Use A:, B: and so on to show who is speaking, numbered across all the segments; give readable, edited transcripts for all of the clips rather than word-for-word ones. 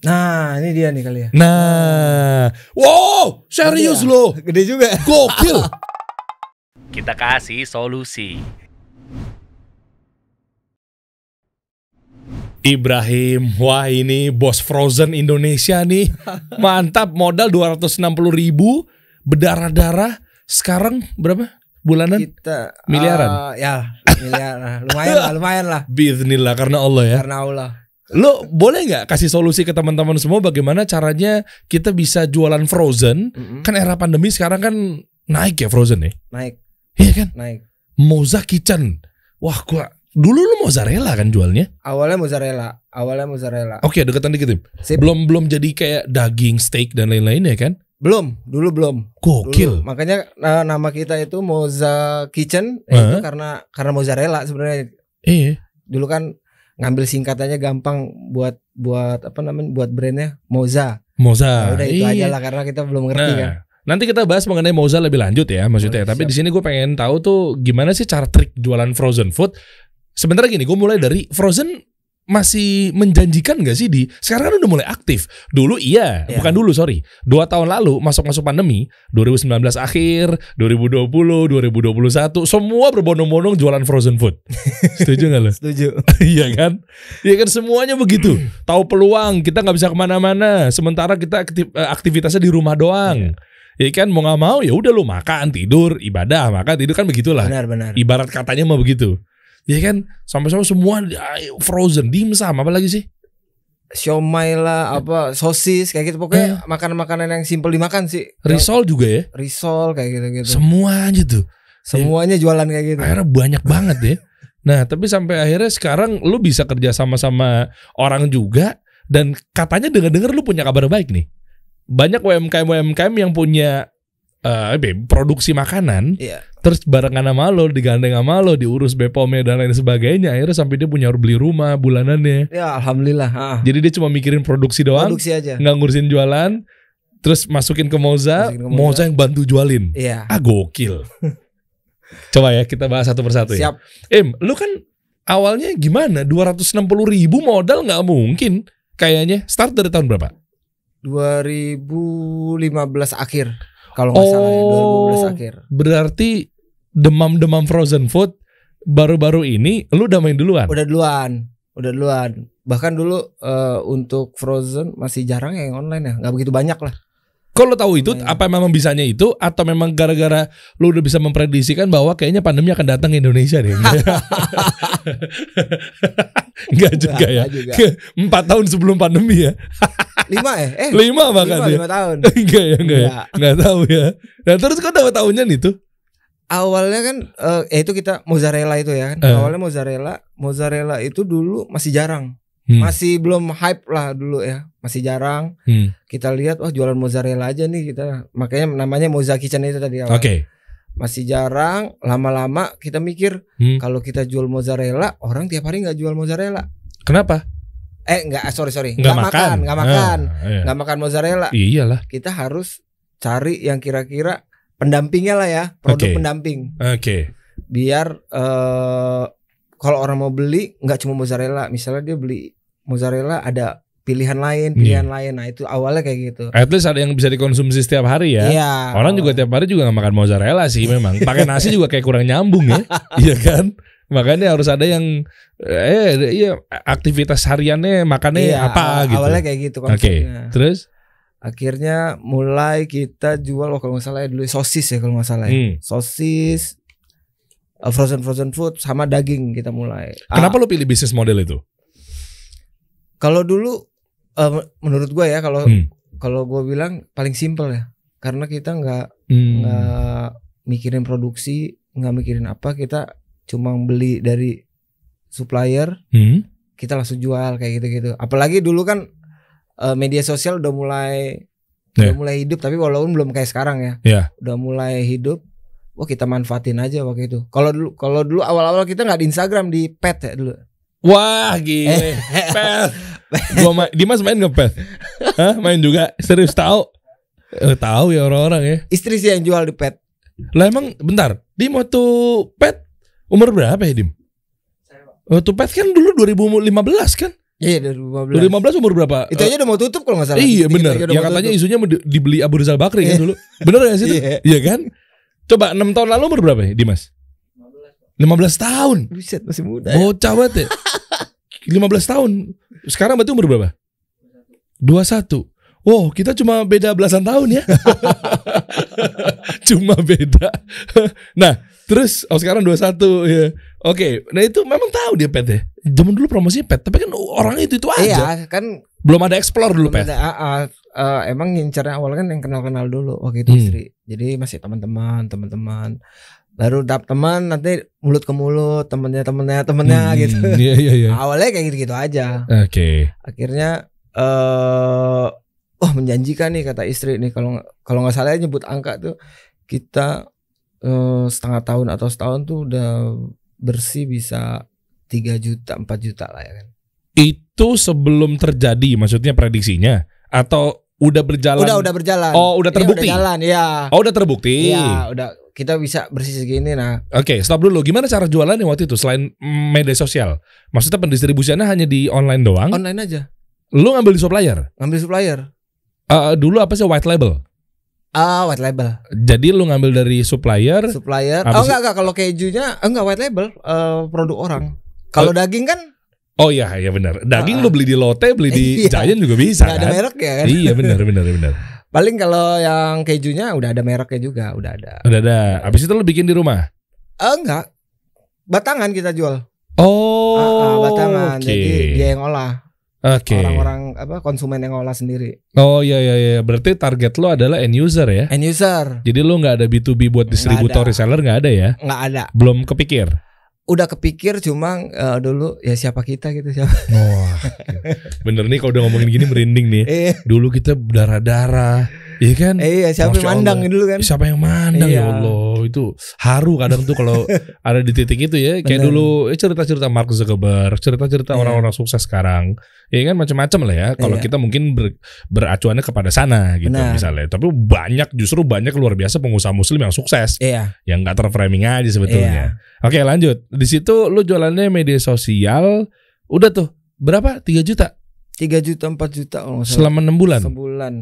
A: Nah, ini dia nih kali ya.
B: Nah, wow, serius
A: Gede ya?
B: loh,
A: Gede juga.
B: gokil.
C: Kita kasih solusi.
B: Ibrahim, wah ini bos Frozen Indonesia nih. Mantap, modal 260.000, berdarah-darah. Sekarang berapa bulanan?
A: Kita
B: Miliaran?
A: ya, miliaran. Lumayan lah.
B: Bismillah, karena Allah ya.
A: Karena Allah.
B: Lo boleh nggak kasih solusi ke teman-teman semua bagaimana caranya kita bisa jualan Frozen? Kan era pandemi sekarang kan naik ya Frozen ya.
A: Naik.
B: Iya kan?
A: Naik.
B: Moza Kitchen. Wah, gua dulu lu mozzarella kan jualnya?
A: Awalnya mozzarella.
B: Oke, deketan dikit, Tim.
A: Sip.
B: Belum jadi kayak daging, steak dan lain-lain ya kan?
A: Dulu belum.
B: Gokil.
A: Dulu. Makanya nama kita itu Moza Kitchen itu karena mozzarella sebenarnya.
B: Iya.
A: Dulu kan ngambil singkatannya gampang buat apa namanya? Buat brandnya Moza.
B: Moza.
A: Ya udah itu aja lah karena kita belum ngerti kan.
B: Nanti kita bahas mengenai Moza lebih lanjut ya maksudnya. Tapi di sini gue pengen tahu tuh gimana sih cara trik jualan frozen food. Sebenarnya gini, gue mulai dari frozen masih menjanjikan gak sih sekarang kan udah mulai aktif. Dulu bukan dulu, sorry. 2 tahun lalu masuk pandemi, 2019 akhir, 2020, 2021, semua berbondong-bondong jualan frozen food. Setuju gak lo?
A: Setuju.
B: Iya kan? Iya kan semuanya begitu. Tahu peluang, kita gak bisa kemana-mana. Sementara kita aktivitasnya di rumah doang. Ya kan mau gak mau ya udah lu makan, tidur, ibadah, makan, tidur kan begitulah.
A: Benar.
B: Ibarat katanya mah begitu. Ya kan sama-sama semua frozen, dimsum apa lagi sih?
A: Siomay lah, apa sosis kayak gitu pokoknya makanan-makanan yang simpel dimakan sih.
B: Risol juga ya?
A: Risol kayak gitu-gitu.
B: Semua aja tuh.
A: Semuanya jualan kayak gitu.
B: Akhirnya banyak banget ya. Nah, tapi sampai akhirnya sekarang lu bisa kerja sama orang juga dan katanya dengar-dengar lu punya kabar baik nih. Banyak UMKM yang punya produksi makanan, terus barengan sama lo, digandeng sama lo, diurus BPOM dan lain sebagainya, akhirnya sampai dia punya beli rumah bulanannya.
A: Ya alhamdulillah.
B: Jadi dia cuma mikirin produksi doang,
A: produksi aja,
B: nggak ngurusin jualan, terus masukin ke Moza yang bantu jualin.
A: Iya.
B: Gokil. Coba ya kita bahas satu persatu.
A: Siap.
B: Ya. Lu kan awalnya gimana? 260.000 modal nggak mungkin. Kayaknya start dari tahun berapa?
A: 2015 akhir. Kalau nggak salah ya, 2015 akhir.
B: Berarti demam frozen food baru-baru ini lu udah main duluan? Udah
A: duluan. Bahkan dulu untuk frozen masih jarang yang online ya, nggak begitu banyak lah.
B: Kalau tahu itu apa memang bisanya itu atau memang gara-gara lu udah bisa memprediksikan bahwa kayaknya pandemi akan datang ke Indonesia deh? Enggak juga ya. 4 tahun sebelum pandemi ya.
A: 5 ya?
B: 5 bahkan
A: 5 tahun.
B: Enggak ya. Enggak tahu ya. Nah, terus kok tahu tahunnya itu?
A: Awalnya kan itu kita mozzarella itu ya kan. Awalnya mozzarella itu dulu masih jarang. Masih belum hype lah dulu ya. Masih jarang. Kita lihat wah jualan mozzarella aja nih kita. Makanya namanya Moza Kitchen itu tadi awal. Masih jarang, lama-lama kita mikir kalau kita jual mozzarella, orang tiap hari enggak jual mozzarella.
B: Kenapa?
A: Sorry.
B: Nggak
A: makan mozzarella.
B: Iyalah.
A: Kita harus cari yang kira-kira pendampingnya lah ya, produk pendamping. Biar kalau orang mau beli nggak cuma mozzarella, misalnya dia beli mozzarella ada pilihan lain. Nah itu awalnya kayak gitu.
B: At least ada yang bisa dikonsumsi setiap hari ya.
A: Iya.
B: Orang juga tiap hari juga nggak makan mozzarella sih memang. Pakai nasi juga kayak kurang nyambung ya. Iya kan? Makanya harus ada yang aktivitas hariannya makannya apa gitu.
A: Awalnya kayak gitu konsepnya.
B: Terus
A: akhirnya mulai kita jual kalau nggak salah dulu sosis ya kalau nggak salah. Sosis, frozen food sama daging kita mulai.
B: Kenapa lo pilih bisnis model itu?
A: Kalau dulu menurut gue ya kalau gue bilang paling simple ya. Karena kita nggak mikirin produksi, nggak mikirin apa, kita cuma beli dari supplier, kita langsung jual kayak gitu-gitu. Apalagi dulu kan media sosial udah mulai hidup, tapi walaupun belum kayak sekarang ya. Udah mulai hidup. Wah kita manfaatin aja waktu itu. Kalau dulu awal-awal kita nggak di Instagram, di pet ya dulu.
B: Wah gile. Pet. Dimas main nge-pet? Hah? Main juga? Serius tahu? Tahu ya orang-orang ya.
A: Istri sih yang jual di pet.
B: Lah emang bentar, Dim waktu pet umur berapa ya Dim? Waktu pet kan dulu 2015 kan?
A: Iya 2015.
B: 2015 umur berapa?
A: Itu aja udah mau tutup kalau nggak salah.
B: Iya benar. Ya katanya isunya dibeli Abu Rizal Bakri kan dulu. Bener gak sih? Iya kan? Coba 6 tahun lalu umur berapa ya Dimas? 15 tahun.
A: Buset, masih muda.
B: Bocah banget ya. 15 tahun. Sekarang berarti umur berapa? 21. Wow, kita cuma beda belasan tahun ya. Cuma beda. Nah, terus sekarang 21 ya. Oke, nah itu memang tahu dia pet ya. Zaman dulu promosinya pet, tapi kan orangnya itu aja.
A: Iya, kan
B: belum ada explore dulu pet.
A: Emang ngincernya awal kan yang kenal-kenal dulu waktu itu istri. Jadi masih teman-teman. Baru dapet teman, nanti mulut ke mulut, temennya gitu.
B: Iya.
A: Awalnya kayak gitu-gitu aja.
B: Oke.
A: Akhirnya menjanjikan nih kata istri nih, kalau nggak salah nyebut angka tuh kita setengah tahun atau setahun tuh udah bersih bisa 3 juta 4 juta lah ya kan.
B: Itu sebelum terjadi maksudnya prediksinya atau udah berjalan? Udah
A: berjalan.
B: Oh, udah terbukti.
A: Udah jalan, ya.
B: Oh, udah terbukti.
A: Iya, udah kita bisa bersih segini nah.
B: Oke, stop dulu. Gimana cara jualannya waktu itu selain media sosial? Maksudnya pendistribusiannya hanya di online doang?
A: Online aja.
B: Lu ngambil di supplier?
A: Ngambil supplier.
B: Dulu apa sih white label?
A: White label.
B: Jadi lu ngambil dari supplier.
A: Oh enggak kalau kejunya enggak white label, produk orang. Kalau daging kan?
B: Oh iya benar. Daging lu beli di Lotte, beli di Giant juga bisa.
A: Nggak ada merek ya kan?
B: Iya benar.
A: Paling kalau yang kejunya udah ada mereknya juga, udah ada.
B: Habis itu lu bikin di rumah?
A: Enggak. Batangan kita jual.
B: Oh.
A: Batangan. Okay. Jadi dia yang olah.
B: Oke.
A: Orang-orang konsumen yang olah sendiri.
B: Oh iya. Berarti target lo adalah end user ya?
A: End user.
B: Jadi lo nggak ada B2B buat distributor reseller, nggak ada ya?
A: Nggak ada.
B: Belum kepikir.
A: Udah kepikir cuma dulu ya siapa kita gitu siapa.
B: Wah, bener nih kalau udah ngomongin gini merinding nih. Dulu kita berdarah-darah, iya kan?
A: Iya, siapa yang mandang dulu kan?
B: Siapa yang mandang ya Allah, itu haru kadang tuh kalau ada di titik itu ya. Kayak dulu cerita-cerita Mark Zuckerberg, cerita-cerita orang-orang sukses sekarang. Ya kan macam-macam lah ya. Kalau kita mungkin beracuannya kepada sana gitu misalnya. Tapi justru banyak luar biasa pengusaha muslim yang sukses.
A: Iya.
B: Yang nggak terframing aja sebetulnya. Oke, lanjut. Di situ lu jualannya media sosial. Udah tuh berapa? 3 juta?
A: 3 juta 4 juta kalau nggak salah.
B: Selama 6 bulan.
A: Sebulan.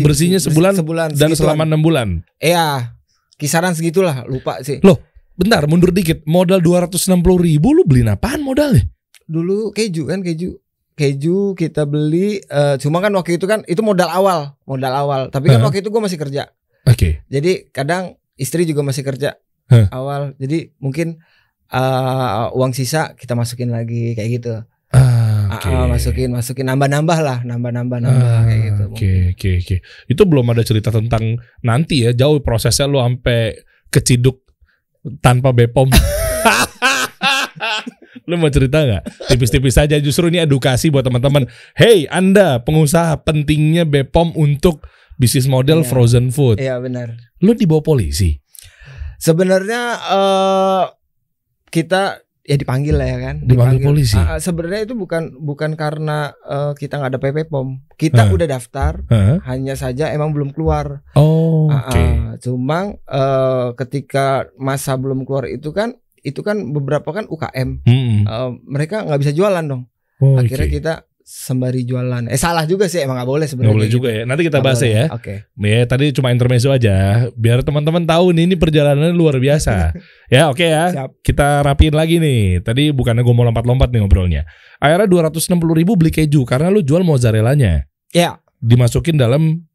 B: Bersihnya sebulan dan selama 6 bulan.
A: Iya. Kisaran segitulah, lupa sih.
B: Loh, bentar mundur dikit. Modal 260.000 lu beliin apaan modalnya?
A: Dulu keju kita beli, cuma kan waktu itu kan itu modal awal. Tapi kan waktu itu gue masih kerja.
B: Oke.
A: Jadi kadang istri juga masih kerja awal. Jadi mungkin uang sisa kita masukin lagi kayak gitu. Masukin nambah kayak gitu.
B: Oke. Itu belum ada cerita tentang nanti ya, jauh prosesnya lu sampai keciduk tanpa BPOM. Lu mau cerita nggak? Tipis-tipis saja. Justru ini edukasi buat teman-teman. Hey, Anda pengusaha, pentingnya BPOM untuk bisnis model frozen food.
A: Iya benar.
B: Lu dibawa polisi?
A: Sebenarnya kita ya dipanggil lah ya kan.
B: Dipanggil polisi.
A: Sebenarnya itu bukan karena kita nggak ada PPPOM. Kita udah daftar, hanya saja emang belum keluar.
B: Oh. Oke.
A: Cuma ketika masa belum keluar itu kan beberapa kan UKM, mereka nggak bisa jualan dong. Akhirnya kita sembari jualan. Salah juga sih, emang nggak boleh sebenarnya.
B: Nggak boleh juga ya. Nanti kita bahas ya.
A: Oke.
B: Ya tadi cuma intermezzo aja, biar teman-teman tahu nih ini perjalanannya luar biasa. Ya oke ya. Siap. Kita rapiin lagi nih. Tadi bukannya gue mau lompat-lompat nih ngobrolnya. Akhirnya 260.000 beli keju karena lu jual mozzarellanya.
A: Ya.
B: Dimasukin dalam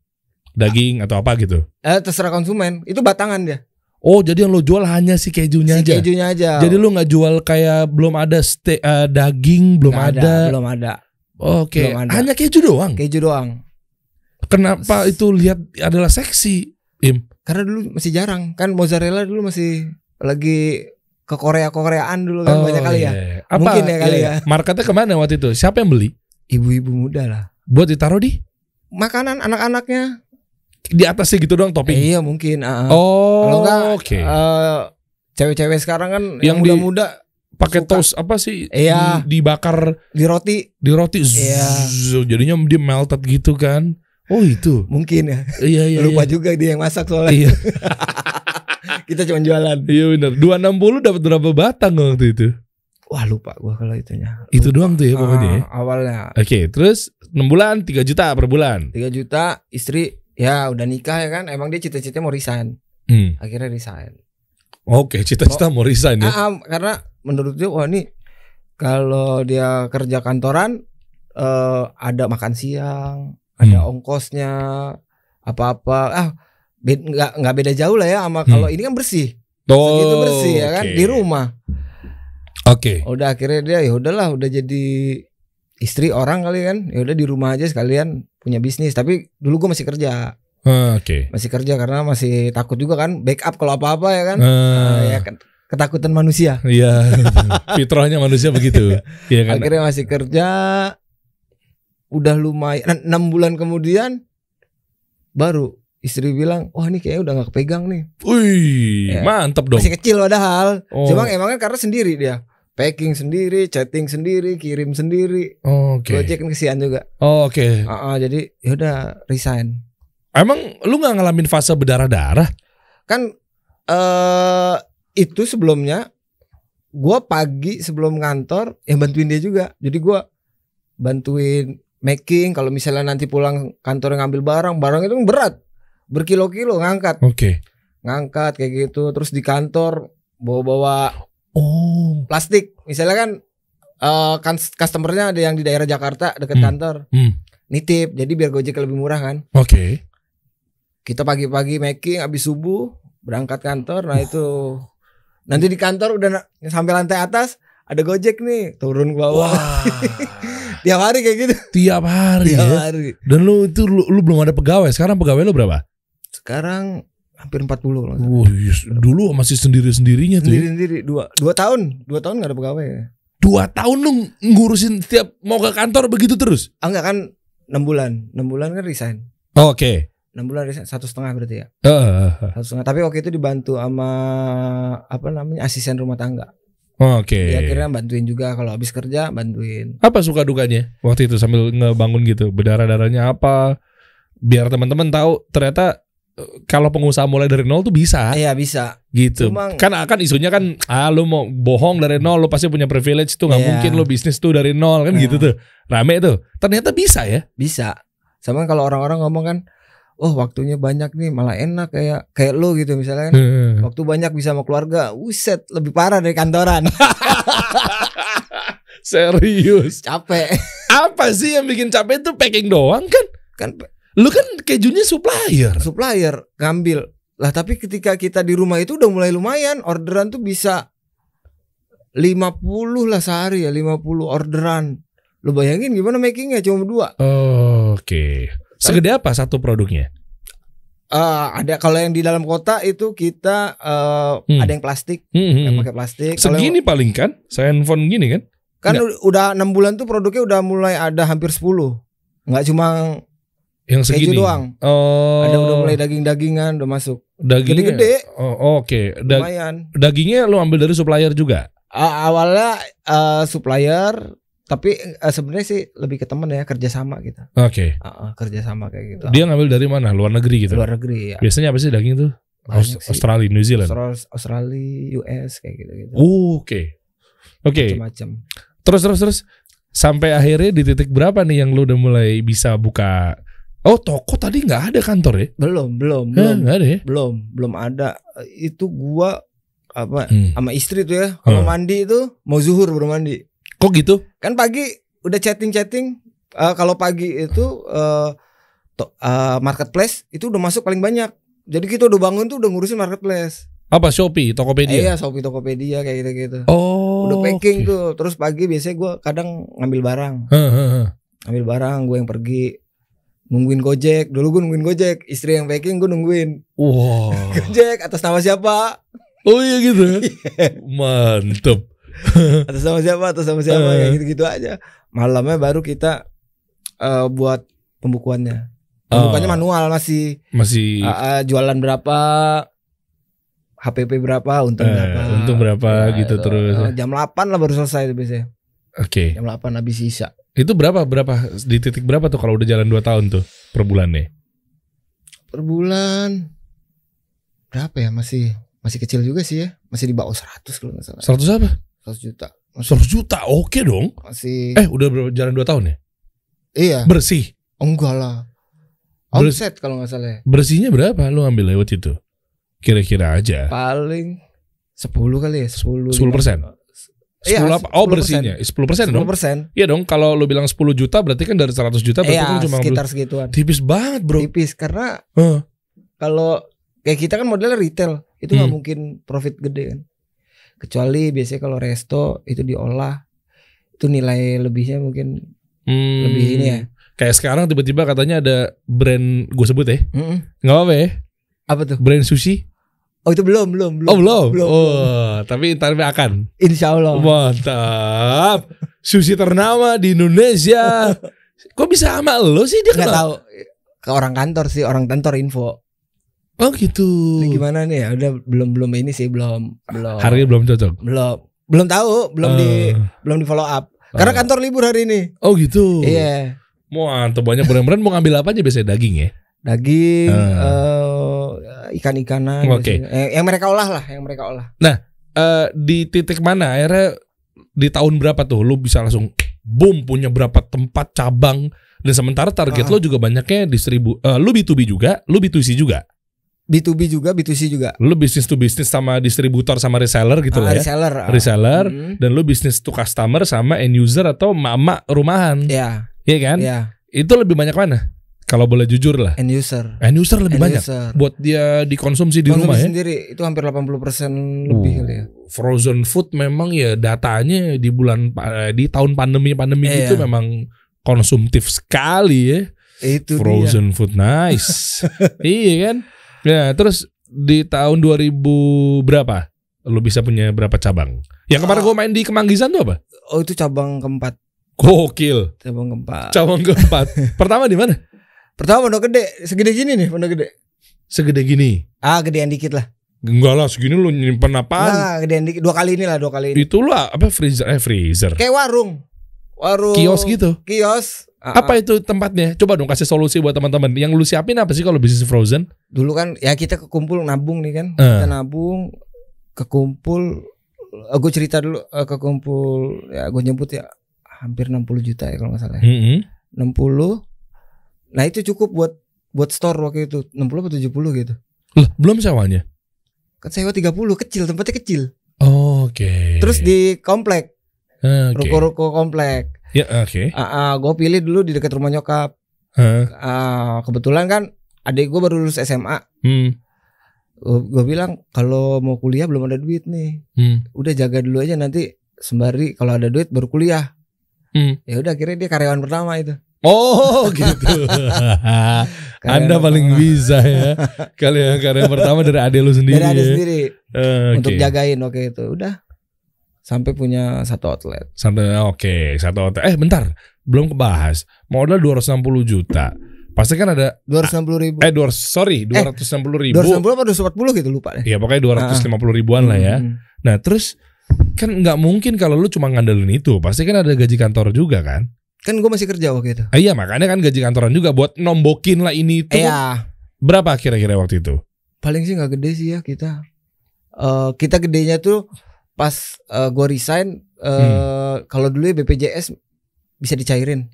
B: daging atau apa gitu.
A: Terserah konsumen. Itu batangan dia.
B: Oh, jadi yang lo jual hanya si kejunya aja. Jadi lo nggak jual kayak belum ada daging, belum ada. Oke. Hanya keju doang. Kenapa itu lihat adalah seksi, Im?
A: Karena dulu masih jarang. Kan mozzarella dulu masih lagi ke Koreaan dulu kan banyak kali ya.
B: Apa?
A: Mungkin ya kali ya.
B: Marketnya kemana waktu itu? Siapa yang beli?
A: Ibu-ibu muda lah.
B: Buat ditaruh di
A: makanan anak-anaknya.
B: Di atasnya gitu doang topping.
A: Iya mungkin.
B: Kalau
A: enggak, cewek-cewek sekarang kan yang muda-muda
B: pakai toast apa sih?
A: Iya.
B: Dibakar
A: di roti.
B: Iya. Jadinya dia melted gitu kan. Oh itu.
A: Mungkin ya.
B: Iya.
A: Lupa juga dia yang masak soalnya.
B: Iya.
A: Kita cuma jualan.
B: Iya benar. 260 dapat berapa batang waktu itu?
A: Wah lupa gue kalau itunya.
B: Itu doang tuh ya pokoknya.
A: Awalnya.
B: Oke, terus 6 bulan 3 juta per bulan.
A: 3 juta, istri ya udah nikah ya kan. Emang dia cita-citanya mau resign. Akhirnya resign.
B: Oke, cita-cita mau resign ya.
A: Karena menurut dia wah ini kalau dia kerja kantoran ada makan siang, ada ongkosnya, apa-apa. Nggak beda jauh lah ya sama kalau ini kan bersih. Segitu bersih ya kan di rumah.
B: Oke.
A: Udah akhirnya dia ya udahlah udah jadi istri orang kali kan. Ya udah di rumah aja sekalian punya bisnis. Tapi dulu gue masih kerja. Masih kerja karena masih takut juga kan backup kalau apa-apa ya kan. Ya kan ketakutan manusia.
B: Iya. Fitrahnya manusia begitu. Iya kan.
A: Akhirnya masih kerja. Udah lumayan 6 bulan kemudian baru istri bilang, wah ini kayaknya udah gak kepegang nih.
B: Wih, ya, mantap dong.
A: Masih kecil padahal. Cuma emangnya karena sendiri dia. Packing sendiri, chatting sendiri, kirim sendiri. Gojek kan kesian juga. Jadi yaudah resign.
B: Emang lu gak ngalamin fase berdarah-darah?
A: Kan itu sebelumnya gua pagi sebelum kantor yang bantuin dia juga. Jadi gua bantuin making. Kalau misalnya nanti pulang kantor ngambil barang itu berat. Berkilo-kilo ngangkat. Ngangkat kayak gitu. Terus di kantor bawa-bawa plastik. Misalnya kan customernya ada yang di daerah Jakarta dekat kantor. Nitip. Jadi biar Gojek lebih murah kan. Kita pagi-pagi making habis subuh berangkat kantor. Nah itu nanti di kantor udah sampai lantai atas ada Gojek nih turun ke bawah. Tiap hari kayak gitu.
B: Tiap hari. Dan lu itu lu belum ada pegawai. Sekarang pegawai lu berapa?
A: Sekarang hampir 40.
B: Dulu masih sendiri-sendirinya tuh.
A: Sendiri-sendiri 2 tahun. 2 tahun gak ada pegawai.
B: 2 tahun lu ngurusin setiap mau ke kantor begitu terus?
A: Enggak kan 6 bulan. 6 bulan kan resign. 6 bulan resign 1,5 berarti ya. 1,5. Tapi waktu itu dibantu sama asisten rumah tangga. Dia akhirnya bantuin juga kalau habis kerja bantuin.
B: Apa suka dukanya waktu itu sambil ngebangun gitu? Berdarah-darahnya apa? Biar teman-teman tahu ternyata kalau pengusaha mulai dari nol tuh bisa.
A: Iya bisa.
B: Gitu. Kan isunya kan lu mau bohong dari nol, lu pasti punya privilege tuh, nggak mungkin lu bisnis tuh dari nol kan gitu tuh. Rame tuh. Ternyata bisa ya?
A: Bisa. Sama kalau orang-orang ngomong kan, oh waktunya banyak nih malah enak kayak lu gitu misalnya kan. Waktu banyak bisa sama keluarga. Uset, lebih parah dari kantoran.
B: Serius.
A: Capek.
B: Apa sih yang bikin capek tuh packing doang kan? Lu kan kejunya supplier
A: ngambil lah, tapi ketika kita di rumah itu udah mulai lumayan, orderan tuh bisa 50 lah sehari ya, 50 orderan. Lu bayangin gimana makingnya cuma 2.
B: Segede apa satu produknya?
A: Ada kalau yang di dalam kota itu kita ada yang plastik, yang pakai plastik.
B: Segini paling kan? Handphone gini kan?
A: Kan udah 6 bulan tuh produknya udah mulai ada hampir 10. Nggak cuma
B: yang segini
A: doang. Ada udah mulai daging-dagingan udah masuk.
B: Dagingnya
A: gede.
B: Lumayan. Dagingnya lu ambil dari supplier juga?
A: Awalnya supplier, tapi sebenarnya sih lebih ke temen ya, kerjasama gitu. Kerjasama kayak gitu.
B: Dia ngambil dari mana? Luar negeri gitu?
A: Luar negeri ya.
B: Biasanya apa sih daging tuh? Australia, New Zealand,
A: Australia, US kayak gitu.
B: Macam-macam. Terus sampai akhirnya di titik berapa nih yang lu udah mulai bisa buka? Toko tadi nggak ada kantor ya?
A: Belum.
B: Nggak ada ya?
A: Belum ada. Itu gua sama istri tuh ya. Kalau mandi itu mau zuhur baru mandi.
B: Kok gitu?
A: Kan pagi udah chatting. Kalau pagi itu marketplace itu udah masuk paling banyak. Jadi kita udah bangun tuh udah ngurusin marketplace.
B: Apa Shopee, Tokopedia?
A: Iya, Shopee, Tokopedia kayak gitu. Udah packing tuh. Terus pagi biasanya gue kadang ngambil barang. Ngambil barang, gue yang pergi nungguin Gojek. Dulu gue nungguin Gojek, istri yang packing gue nungguin. Gojek atas nama siapa?
B: Oh iya gitu. Mantep.
A: Atas nama siapa? Kayak gitu-gitu aja. Malamnya baru kita buat pembukuannya. Pembukuannya manual masih jualan berapa, HPP berapa, untung berapa
B: gitu terus.
A: Jam 8 lah baru selesai itu biasanya. Jam 8 habis sisa.
B: Itu berapa di titik berapa tuh kalau udah jalan 2 tahun tuh per bulannya?
A: Per bulan berapa ya? Masih kecil juga sih ya. Masih di bawah 100 kalau enggak salah.
B: 100 apa?
A: 100 juta.
B: 100 juta, oke dong.
A: Masih.
B: Udah jalan 2 tahun ya?
A: Iya.
B: Bersih?
A: Enggak lah. Omset kalau nggak salah ya.
B: Bersihnya berapa lu ambil lewat itu? Kira-kira aja.
A: Paling 10 kali ya, 10%.
B: 10 apa? Oh, bersihnya 10% dong.
A: 10%.
B: Iya dong, kalau lu bilang 10 juta berarti kan dari 100 juta berarti kan cuma
A: sekitar segituan.
B: Tipis banget, bro.
A: Tipis karena kalau kayak kita kan modelnya retail, itu nggak mungkin profit gede kan. Kecuali biasanya kalau resto itu diolah, itu nilai lebihnya mungkin lebih ini ya.
B: Kayak sekarang tiba-tiba katanya ada brand, gue sebut ya, nggak apa-apa ya?
A: Apa tuh?
B: Brand sushi.
A: Oh itu belum.
B: Oh belum. Tapi akan.
A: Insya Allah.
B: Mantap. Sushi ternama di Indonesia. Kok bisa sama lo sih dia?
A: Nggak tahu. Ke orang kantor sih, orang kantor info.
B: Oh gitu.
A: Ini gimana nih ya? Udah belum ini sih belum.
B: Harganya belum cocok.
A: Belum tahu, belum di follow up. Karena kantor libur hari ini.
B: Oh gitu.
A: Iya.
B: Mantap, banyak brand-brand mau ngambil apa aja biasanya, daging ya?
A: Daging, ikan-ikanan.
B: Oke.
A: Yang mereka olah.
B: Nah, di titik mana akhirnya di tahun berapa tuh lu bisa langsung boom punya berapa tempat cabang, dan sementara target lo juga banyaknya lu B2B juga, lu B2C juga.
A: B2B juga, B2C juga.
B: Lu bisnis to bisnis sama distributor sama reseller gitu lah ya. Reseller dan lu bisnis to customer sama end user atau mama rumahan. Iya kan?
A: Iya.
B: Itu lebih banyak mana? Kalau boleh jujur lah.
A: End user
B: lebih banyak. Buat dia dikonsumsi di rumah ya.
A: Sendiri itu hampir 80% lebih kali ya.
B: Frozen food memang ya datanya di tahun pandemi gitu memang konsumtif sekali ya.
A: Itu
B: Frozen food nice. Iya kan? Ya, terus di tahun 2000 berapa? Lu bisa punya berapa cabang? Yang kemarin gue main di Kemanggisan tuh apa?
A: Oh, itu cabang keempat.
B: Gokil.
A: Cabang keempat.
B: Pertama di mana?
A: Pertama Pondok Gede, segede gini nih Pondok Gede.
B: Segede gini.
A: Gedean dikit lah.
B: Enggak lah, segini lu nyimpen apaan?
A: Nah, gedean dikit. 2 kali ini.
B: Itulah apa freezer.
A: Kayak warung.
B: Kios gitu.
A: Kios.
B: Apa itu tempatnya? Coba dong kasih solusi buat teman-teman. Yang lu siapin apa sih kalau bisnis frozen?
A: Dulu kan ya kita kekumpul nabung nih kan. Kita nabung, kekumpul. Gue cerita dulu kekumpul ya gue nyebut ya hampir 60 juta ya kalau nggak salah. 60. Nah itu cukup buat store waktu itu 60 atau 70 gitu.
B: Lah, belum sewanya?
A: Kan sewa 30, kecil, tempatnya kecil.
B: Oke.
A: Terus di komplek. Ruko-ruko komplek.
B: Ya, oke.
A: Gue pilih dulu di dekat rumah nyokap. Kebetulan kan adik gue baru lulus SMA. Gue bilang kalau mau kuliah belum ada duit nih. Udah jaga dulu aja, nanti sembari kalau ada duit baru kuliah. Ya udah, akhirnya dia karyawan pertama itu.
B: Oh gitu. Anda paling bisa ya. Karyawan pertama dari adik lu sendiri.
A: Dari adik sendiri. Untuk
B: Okay.
A: jagain itu udah. Sampai punya 1 outlet.
B: Oke, 1 outlet. Bentar, belum kebahas. Modal 260 juta. Pasti kan ada
A: 260 ribu.
B: 260 ribu.
A: 260 apa 240 gitu lupa deh.
B: Iya pokoknya 250 ribuan lah ya. Nah terus kan nggak mungkin kalau lu cuma ngandelin itu. Pasti kan ada gaji kantor juga kan.
A: Kan gue masih kerja waktu itu.
B: Iya makanya kan gaji kantoran juga buat nombokin lah ini itu.
A: Iya.
B: Berapa kira-kira waktu itu?
A: Paling sih nggak gede sih ya kita. Kita gedenya tuh pas gue resign. Kalau dulu ya BPJS bisa dicairin.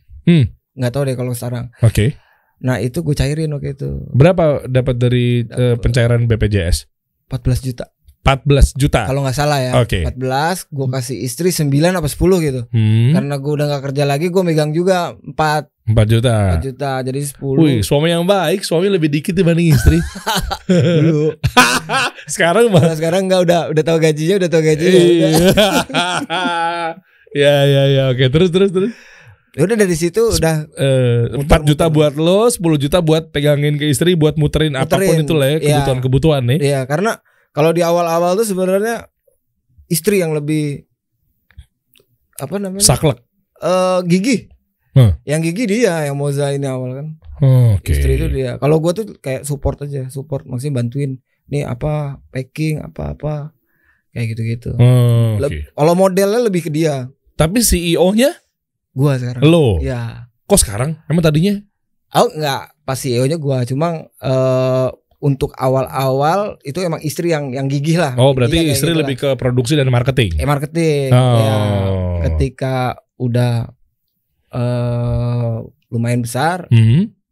A: Nggak tahu deh kalau sekarang.
B: Oke.
A: Nah itu gue cairin waktu itu.
B: Berapa dapat dari pencairan BPJS?
A: 14 juta.
B: 14 juta.
A: Kalau nggak salah ya.
B: Oke.
A: 14, gue kasih istri 9 apa 10 gitu. Karena gue udah nggak kerja lagi, gue megang juga 4
B: juta.
A: 4 juta, jadi 10.
B: Wih, suami yang baik, suami lebih dikit dibanding istri.
A: Dulu.
B: Sekarang mah.
A: Sekarang nggak, udah tahu gajinya, udah.
B: Ya, oke, terus.
A: Ya udah dari situ udah
B: 4 juta buat lo, 10 juta buat pegangin ke istri, buat muterin apapun itu lah ya, kebutuhan nih.
A: Iya, karena kalau di awal-awal tuh sebenarnya istri yang lebih apa namanya?
B: Saklek.
A: Gigi. Yang gigi dia yang Moza ini awal kan.
B: Okay.
A: Istri itu dia. Kalau gue tuh kayak support maksudnya bantuin nih apa packing apa kayak gitu-gitu. Kalau modelnya lebih ke dia.
B: Tapi CEO-nya
A: gua sekarang.
B: Lo.
A: Ya.
B: Kok sekarang? Emang tadinya?
A: Oh enggak, pas CEO-nya gua, cuma untuk awal-awal itu emang istri yang gigih lah.
B: Oh, berarti istri
A: gitu
B: lebih ke produksi dan marketing.
A: Marketing.
B: Oh.
A: Ya, ketika udah lumayan besar,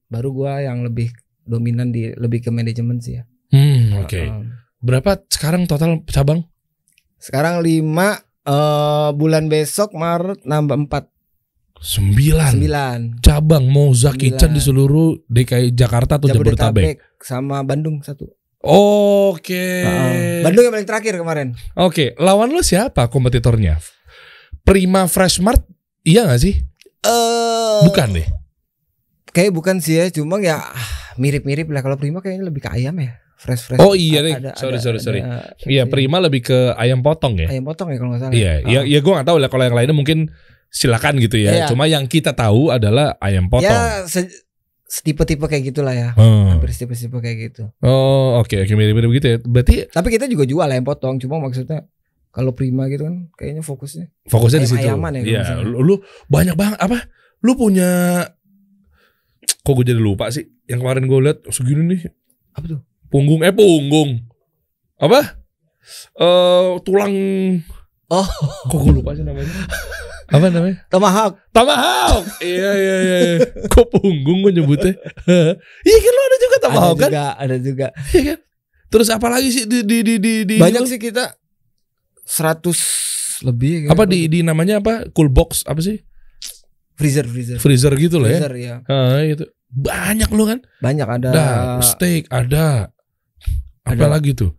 A: baru gua yang lebih dominan lebih ke manajemen sih ya.
B: Oke. Berapa sekarang total cabang?
A: Sekarang 5, bulan besok Maret nambah 4.
B: 9 cabang Moza Kitchen di seluruh DKI Jakarta atau Jabodetabek
A: sama Bandung 1.
B: Oke.
A: Bandung yang paling terakhir kemarin.
B: Oke, lawan lu siapa kompetitornya? Prima Fresh Mart, iya gak sih? Bukan deh.
A: Kayak bukan sih ya, cuma ya mirip-mirip lah. Kalau Prima kayaknya lebih ke ayam ya. Fresh.
B: Oh iya deh. Sorry. Iya, Prima lebih ke ayam potong ya.
A: Ayam potong ya kalau nggak salah.
B: Iya, gue nggak tahu lah kalau yang lainnya mungkin silakan gitu ya.
A: Iya.
B: Cuma yang kita tahu adalah ayam potong.
A: Ya tipe-tipe kayak gitulah ya. Hampir tipe-tipe kayak gitu.
B: Oh, oke, mirip-mirip gitu ya. Berarti
A: tapi kita juga jual ayam potong, cuma maksudnya kalau Prima gitu kan kayaknya fokusnya
B: di situ.
A: Ayaman ya.
B: Lu banyak banget apa? Lu punya, kok gue jadi lupa sih. Yang kemarin gue lihat segini nih.
A: Apa tuh? Punggung.
B: Apa? Tulang.
A: Oh,
B: kok gue lupa sih namanya. Apa namanya?
A: Tomahawk.
B: Iya. Kok punggung gue nyebutnya? Iya kan, lo ada juga tomahawk kan?
A: Ada juga.
B: Iya kan? Terus apa lagi sih di
A: banyak sih kita 100 lebih.
B: Apa di namanya apa? Cool box apa sih?
A: Freezer
B: gitu lah ya.
A: Freezer ya.
B: Gitu. Banyak lo kan?
A: Banyak ada.
B: Steak ada. Apa lagi tuh?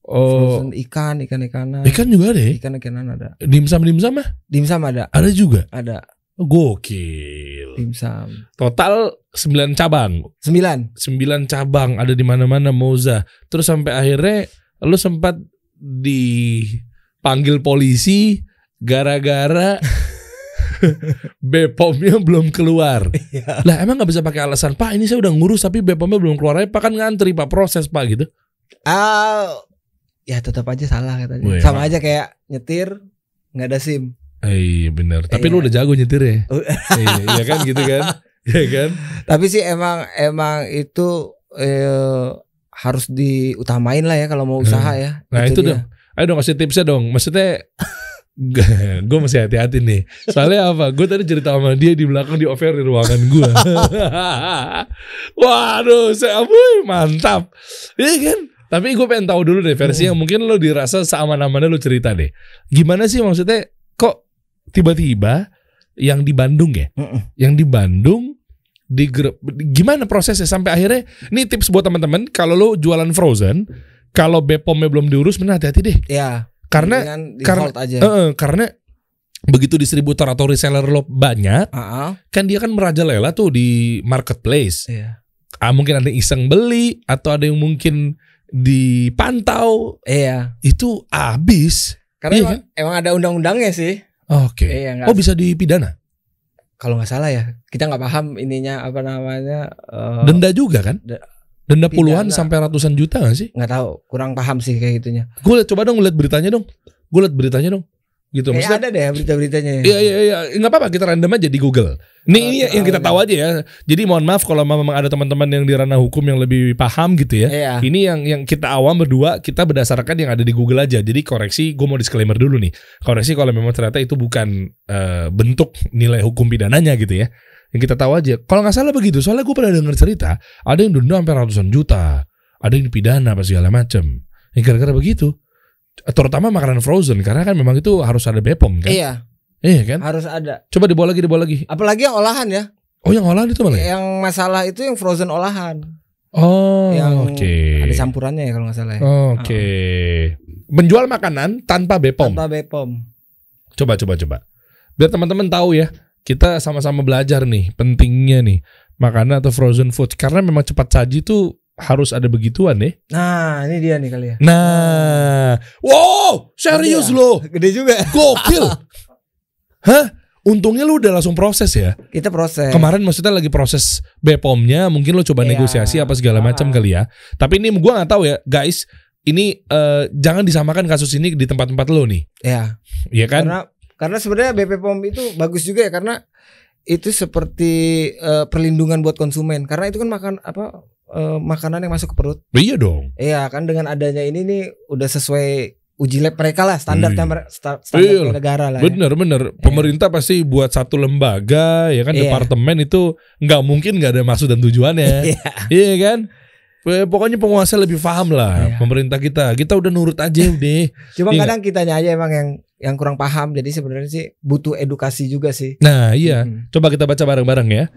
A: Frozen ikan-ikanan.
B: Ikan juga ada ya?
A: Ikan-ikanan ada.
B: Dimsum mah?
A: Dimsum ada.
B: Ada juga?
A: Ada.
B: Gokil.
A: Dimsum.
B: Total 9 cabang.
A: 9
B: cabang ada di mana-mana Moza. Terus sampai akhirnya lu sempat dipanggil polisi gara-gara BPOM-nya belum keluar. Lah emang nggak bisa pakai alasan, Pak ini saya udah ngurus tapi BPOM-nya belum keluar, Pak kan ngantri Pak, proses Pak gitu.
A: Ya tetap aja salah katanya.
B: Wih,
A: sama aja kayak nyetir nggak ada SIM.
B: Iya benar. Tapi lu udah jago nyetir ya. Iya kan gitu kan. Iya kan.
A: Tapi sih emang itu harus diutamain lah ya kalau mau usaha ya.
B: Nah itu dong. Ayo dong kasih tipsnya dong. Maksudnya gue masih hati-hati nih. Soalnya apa? Gue tadi cerita sama dia di belakang di offer di ruangan gue. Waduh, mantap. Iya kan? Tapi gue pengen tahu dulu deh versi yang mungkin lo dirasa seaman-amannya lo cerita deh. Gimana sih maksudnya kok tiba-tiba yang di Bandung ya? Yang di Bandung gimana prosesnya sampai akhirnya? Ini tips buat teman-teman kalau lo jualan frozen, kalau BPOM-nya belum diurus benar hati-hati deh.
A: Iya.
B: Karena begitu distributor atau reseller lo banyak, kan dia kan merajalela tuh di marketplace.
A: Iya.
B: Mungkin ada yang iseng beli atau ada yang mungkin dipantau.
A: Iya.
B: Itu habis.
A: Karena emang ada undang-undangnya sih.
B: Oke.
A: Iya,
B: bisa dipidana?
A: Kalau nggak salah ya. Kita nggak paham ininya apa namanya.
B: Denda juga kan? Denda puluhan sampai ratusan juta gak sih?
A: Nggak tahu, kurang paham sih kayak gitunya.
B: Gue coba dong lihat beritanya dong. Gitu.
A: Kayak ada deh berita-beritanya.
B: Iya. Nggak apa-apa, kita random aja di Google. Ini yang kita tahu aja ya. Jadi mohon maaf kalau memang ada teman-teman yang di ranah hukum yang lebih paham gitu ya.
A: Iya.
B: Ini yang kita awam berdua, kita berdasarkan yang ada di Google aja. Jadi koreksi, gue mau disclaimer dulu nih. Koreksi kalau memang ternyata itu bukan bentuk nilai hukum pidananya gitu ya. Yang kita tahu aja. Kalau nggak salah begitu. Soalnya gue pernah dengar cerita, ada yang denda sampai ratusan juta, ada yang dipidana apa segala macam. Yang gara-gara begitu. Terutama makanan frozen, karena kan memang itu harus ada BPOM kan. Iya kan?
A: Harus ada.
B: Coba dibawa lagi.
A: Apalagi yang olahan ya.
B: Oh, yang olahan itu malah.
A: Yang masalah itu yang frozen olahan.
B: Oh,
A: oke. Ada campurannya ya kalau nggak salah ya.
B: Oke. Menjual makanan tanpa BPOM.
A: Tanpa BPOM.
B: Coba. Biar teman-teman tahu ya. Kita sama-sama belajar nih pentingnya nih makanan atau frozen food, karena memang cepat saji tuh harus ada begituan ya.
A: Nah, ini dia nih kali ya.
B: Nah, wow, serius lo?
A: Gede juga.
B: Gokil. Hah? Untungnya lu udah langsung proses ya.
A: Kita proses.
B: Kemarin maksudnya lagi proses BPOM-nya, mungkin lu coba negosiasi apa segala macam kali ya. Tapi ini gua nggak tahu ya, guys. Ini jangan disamakan kasus ini di tempat-tempat lo nih.
A: Iya.
B: Iya kan?
A: Karena sebenarnya BPOM itu bagus juga ya, karena itu seperti perlindungan buat konsumen karena itu kan makanan yang masuk ke perut.
B: Iya dong.
A: Iya kan dengan adanya ini nih udah sesuai uji lab mereka lah standarnya standar negara lah.
B: Bener. Pemerintah pasti buat satu lembaga ya kan departemen itu nggak mungkin nggak ada maksud dan tujuannya. Iya kan. Pokoknya penguasa lebih paham lah pemerintah kita udah nurut aja deh.
A: Cuma kadang kitanya aja emang yang kurang paham. Jadi sebenarnya sih butuh edukasi juga sih.
B: Nah iya. Coba kita baca bareng-bareng ya.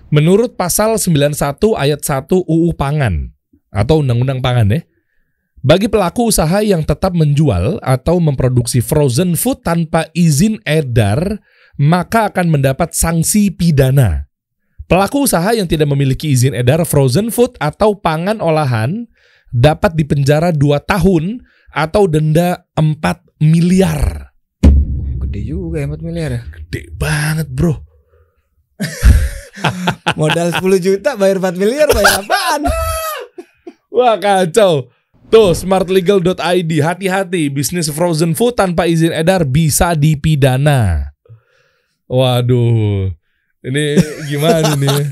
B: Menurut pasal 91 ayat 1 UU Pangan atau Undang-Undang Pangan ya. Bagi pelaku usaha yang tetap menjual atau memproduksi frozen food tanpa izin edar, maka akan mendapat sanksi pidana. Pelaku usaha yang tidak memiliki izin edar frozen food atau pangan olahan dapat dipenjara 2 tahun atau denda 4 miliar.
A: Gede juga ya 4 miliar ya.
B: Gede banget bro.
A: Modal 10 juta bayar 4 miliar bayar apaan?
B: Wah kacau. Tuh smartlegal.id, hati-hati bisnis frozen food tanpa izin edar bisa dipidana. Waduh. Ini gimana nih?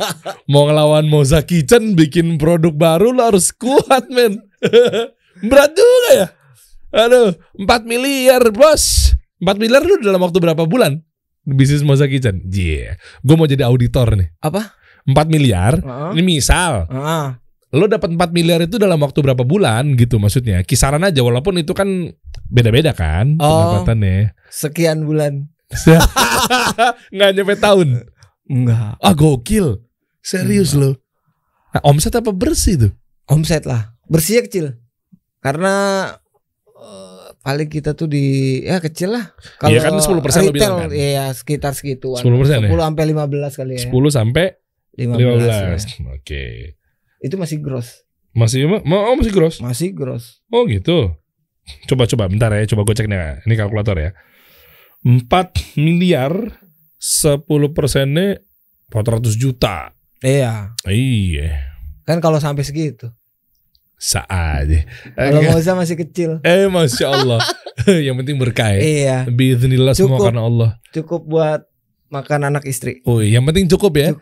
B: Mau ngelawan Moza Kitchen bikin produk baru lo harus kuat men. Berat juga ya. Aduh 4 miliar bos. 4 miliar lu dalam waktu berapa bulan? Bisnis Moza Kitchen. Gue mau jadi auditor nih.
A: Apa?
B: 4 miliar. Ini misal. Lo dapat 4 miliar itu dalam waktu berapa bulan gitu maksudnya. Kisaran aja walaupun itu kan beda-beda kan pendapatannya.
A: Sekian bulan.
B: Nggak nyampe tahun.
A: Enggak.
B: Gokil. Serius lo. Nah, omset apa bersih tuh?
A: Omset lah. Bersihnya kecil. Karena paling kita tuh kecil lah. Kalau
B: iya kan 10% lo bilang kan.
A: Iya sekitar segituan.
B: 10%
A: 10 sampai 15 kali ya.
B: 10 sampai 15. Oke.
A: Itu masih gross.
B: Masih gross?
A: Masih gross.
B: Oh gitu. Coba bentar ya. Coba gue cek nih. Ini kalkulator ya. 4 miliar 10%-nya 400 juta.
A: Iya. Kan kalau sampai segitu.
B: Saatnya.
A: Kalau Moza masih kecil.
B: Masya Allah. Yang penting berkah ya.
A: Iya.
B: Biiznillah semua karena Allah.
A: Cukup buat makan anak istri.
B: Oh yang penting cukup ya.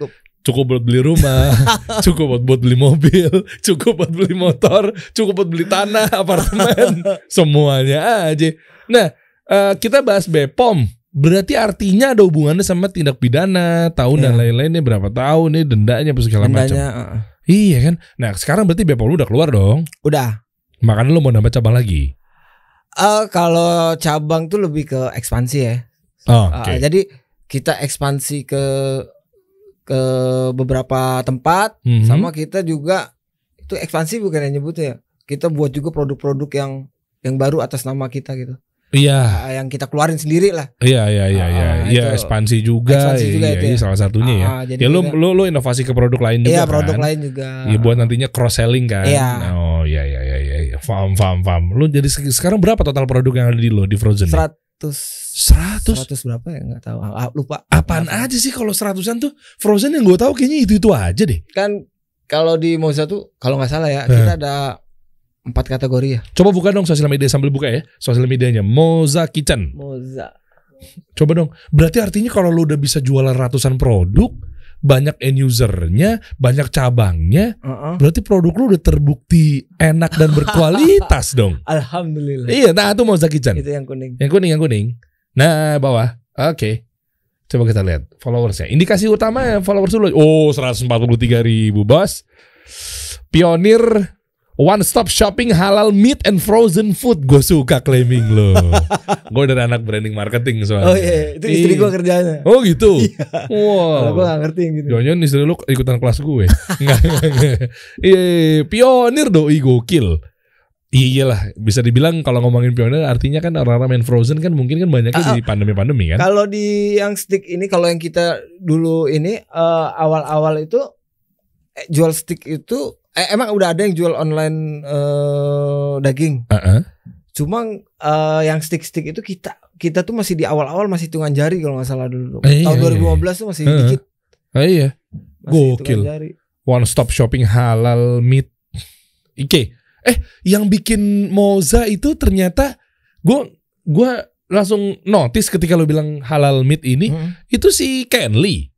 B: Cukup buat beli rumah, cukup buat beli mobil, cukup buat beli motor, cukup buat beli tanah, apartemen, semuanya aja. Nah, kita bahas BPOM. Berarti artinya ada hubungannya sama tindak pidana, tahun dan lain-lainnya berapa tahun nih dendanya apa segala macam. Iya kan. Nah, sekarang berarti BPOM lu udah keluar dong.
A: Udah.
B: Makanya lu mau nambah cabang lagi.
A: Kalau cabang tuh lebih ke ekspansi ya. Jadi kita ekspansi ke beberapa tempat, sama kita juga itu ekspansi bukan yang nyebutnya ya. Kita buat juga produk-produk yang baru atas nama kita gitu.
B: Iya.
A: Yang kita keluarin sendiri lah.
B: Iya. Iya ekspansi juga. Iya, salah satunya ya. Ya lu inovasi ke produk lain juga.
A: Iya
B: kan?
A: Produk lain juga.
B: Iya buat nantinya cross selling kan.
A: Iya.
B: Oh iya. Paham. Lu jadi sekarang berapa total produk yang ada di Frozen? 100 berapa ya nggak tahu, lupa. Apaan aja sih kalau 100-an tuh Frozen yang gue tahu kayaknya itu aja deh.
A: Kan kalau di Moza tuh kalau nggak salah ya kita ada 4 kategori ya.
B: Coba buka dong sosial media sambil buka ya sosial medianya Moza Kitchen.
A: Moza.
B: Coba dong. Berarti artinya kalau lu udah bisa jualan ratusan produk, banyak end usernya, banyak cabangnya, berarti produk lu udah terbukti enak dan berkualitas dong.
A: Alhamdulillah.
B: Iya, nah itu Moza Kitchen.
A: Itu yang kuning.
B: Yang kuning. Nah, bawah. Oke. Coba kita lihat followersnya. Indikasi utama ya followers dulu. 143.000 bos. Pionir one stop shopping halal meat and frozen food. Gue suka claiming lo. Gue dari anak branding marketing soalnya.
A: Oh iya, itu istri gue kerjanya.
B: Oh gitu.
A: Wow. Kalau gue gak ngerti yang gitu.
B: Jangan istri lu ikutan kelas gue. Enggak. Iya, pionir doi gokil. Iyalah, bisa dibilang kalau ngomongin pionir artinya kan orang-orang main Frozen kan mungkin kan banyaknya di pandemi-pandemi kan.
A: Kalau di yang stick ini, kalau yang kita dulu ini awal-awal itu jual stick itu emang udah ada yang jual online daging. Cuma yang stick-stick itu kita tuh masih di awal-awal masih hitungan jari kalau nggak salah dulu. Tahun 2015 tuh masih dikit.
B: Iya. Gokil. One stop shopping halal meat. Oke. Yang bikin Moza itu ternyata gue langsung notice ketika lo bilang halal meat ini itu si Kenly.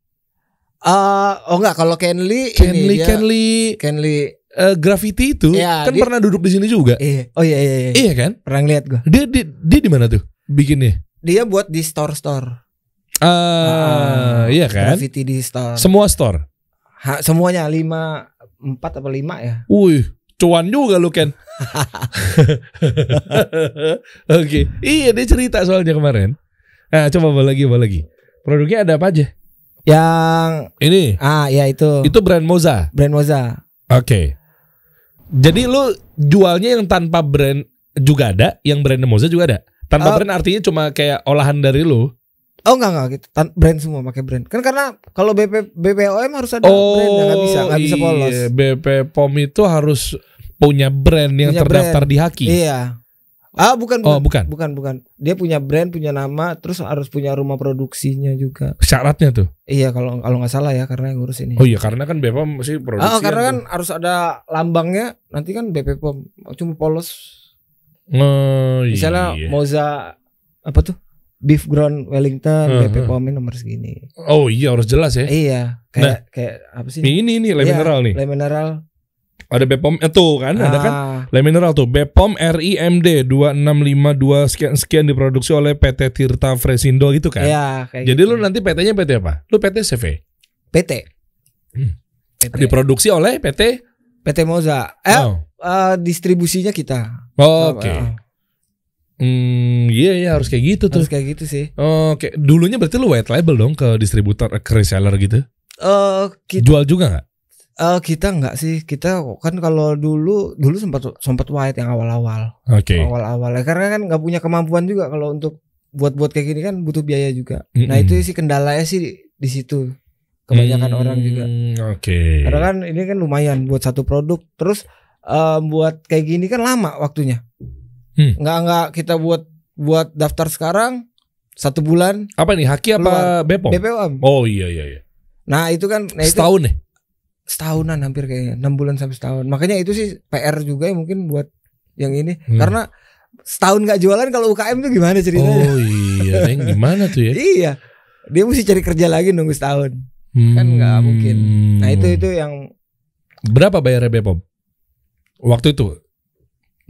A: Enggak, kalau Kenly
B: Graffiti itu
A: ya,
B: kan pernah duduk di sini juga.
A: Oh iya.
B: Iya kan?
A: Pernah lihat gua.
B: Dia di mana tuh bikinnya?
A: Dia buat di store.
B: Iya kan?
A: Graffiti di store.
B: Semua store.
A: Semuanya 4 apa 5 ya.
B: Wih, cuan juga lu Ken. Oke. Iya, dia cerita soalnya kemarin. Nah, coba bawa lagi. Produknya ada apa aja?
A: Yang
B: ini.
A: Ya itu.
B: Itu brand Moza. Oke. Jadi lu jualnya yang tanpa brand juga ada, yang brand Moza juga ada. Tanpa brand artinya cuma kayak olahan dari lu.
A: Oh enggak gitu. Brand semua pakai brand. Kan karena kalau BPOM harus ada brand, enggak bisa polos.
B: BP POM itu harus punya brand yang terdaftar di Haki.
A: Iya. Bukan. Dia punya brand, punya nama, terus harus punya rumah produksinya juga.
B: Syaratnya tuh.
A: Iya, kalau enggak salah ya, karena yang ngurus ini.
B: Oh iya, karena kan BP POM masih produksi.
A: Karena kan harus ada lambangnya. Nanti kan BP POM cuma polos. Misalnya Moza apa tuh? Beef Ground Wellington, BP POM nomor segini.
B: Oh iya, harus jelas ya.
A: Iya, kayak apa sih?
B: Ini Le Mineral nih.
A: Le Mineral.
B: Ada BPOM itu kan, ada kan? Le Mineral tuh BPOM RIMD 2652 sekian diproduksi oleh PT Tirta Fresindo gitu kan?
A: Iya, kayak
B: jadi
A: gitu.
B: Lu nanti PT-nya PT apa? Lu PT CV.
A: PT.
B: Diproduksi oleh PT
A: Moza. Distribusinya kita.
B: Oke. Iya harus kayak gitu tuh.
A: Harus kayak gitu sih.
B: Oke, dulunya berarti lu white label dong ke distributor, ke reseller gitu? Jual juga nggak?
A: Kita nggak sih. Kita kan kalau dulu sempat white yang awal-awal.
B: Oke.
A: Awal-awal. Karena kan nggak punya kemampuan juga kalau untuk buat kayak gini kan butuh biaya juga. Nah itu sih kendalanya sih di situ. Kebanyakan orang juga.
B: Oke.
A: Karena kan ini kan lumayan buat satu produk. Terus buat kayak gini kan lama waktunya. Nggak kita buat daftar sekarang 1 bulan.
B: Apa nih, Haki apa BPOM?
A: BPOM.
B: Oh iya.
A: Nah itu kan
B: setahun nih.
A: Setahunan hampir kayaknya, 6 bulan sampai setahun. Makanya itu sih PR juga ya mungkin buat yang ini. Karena setahun nggak jualan kalau UKM tuh gimana ceritanya?
B: Oh iya, gimana tuh ya?
A: Iya, dia mesti cari kerja lagi nunggu setahun. Kan nggak mungkin. Nah itu yang.
B: Berapa bayarnya BPOM waktu itu?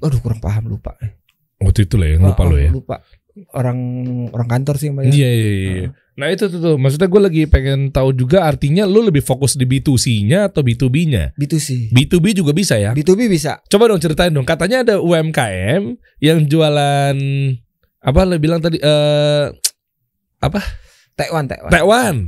A: Aduh kurang paham, lupa.
B: Waktu itu lah yang lupa lo ya.
A: Lupa. Orang kantor sih yang bayar.
B: Iya. Nah itu tuh maksudnya gue lagi pengen tahu juga artinya lu lebih fokus di B2C-nya atau B2B-nya?
A: B2C.
B: B2B juga bisa ya?
A: B2B bisa.
B: Coba dong ceritain dong. Katanya ada UMKM yang jualan apa lo bilang tadi apa? Tekwan.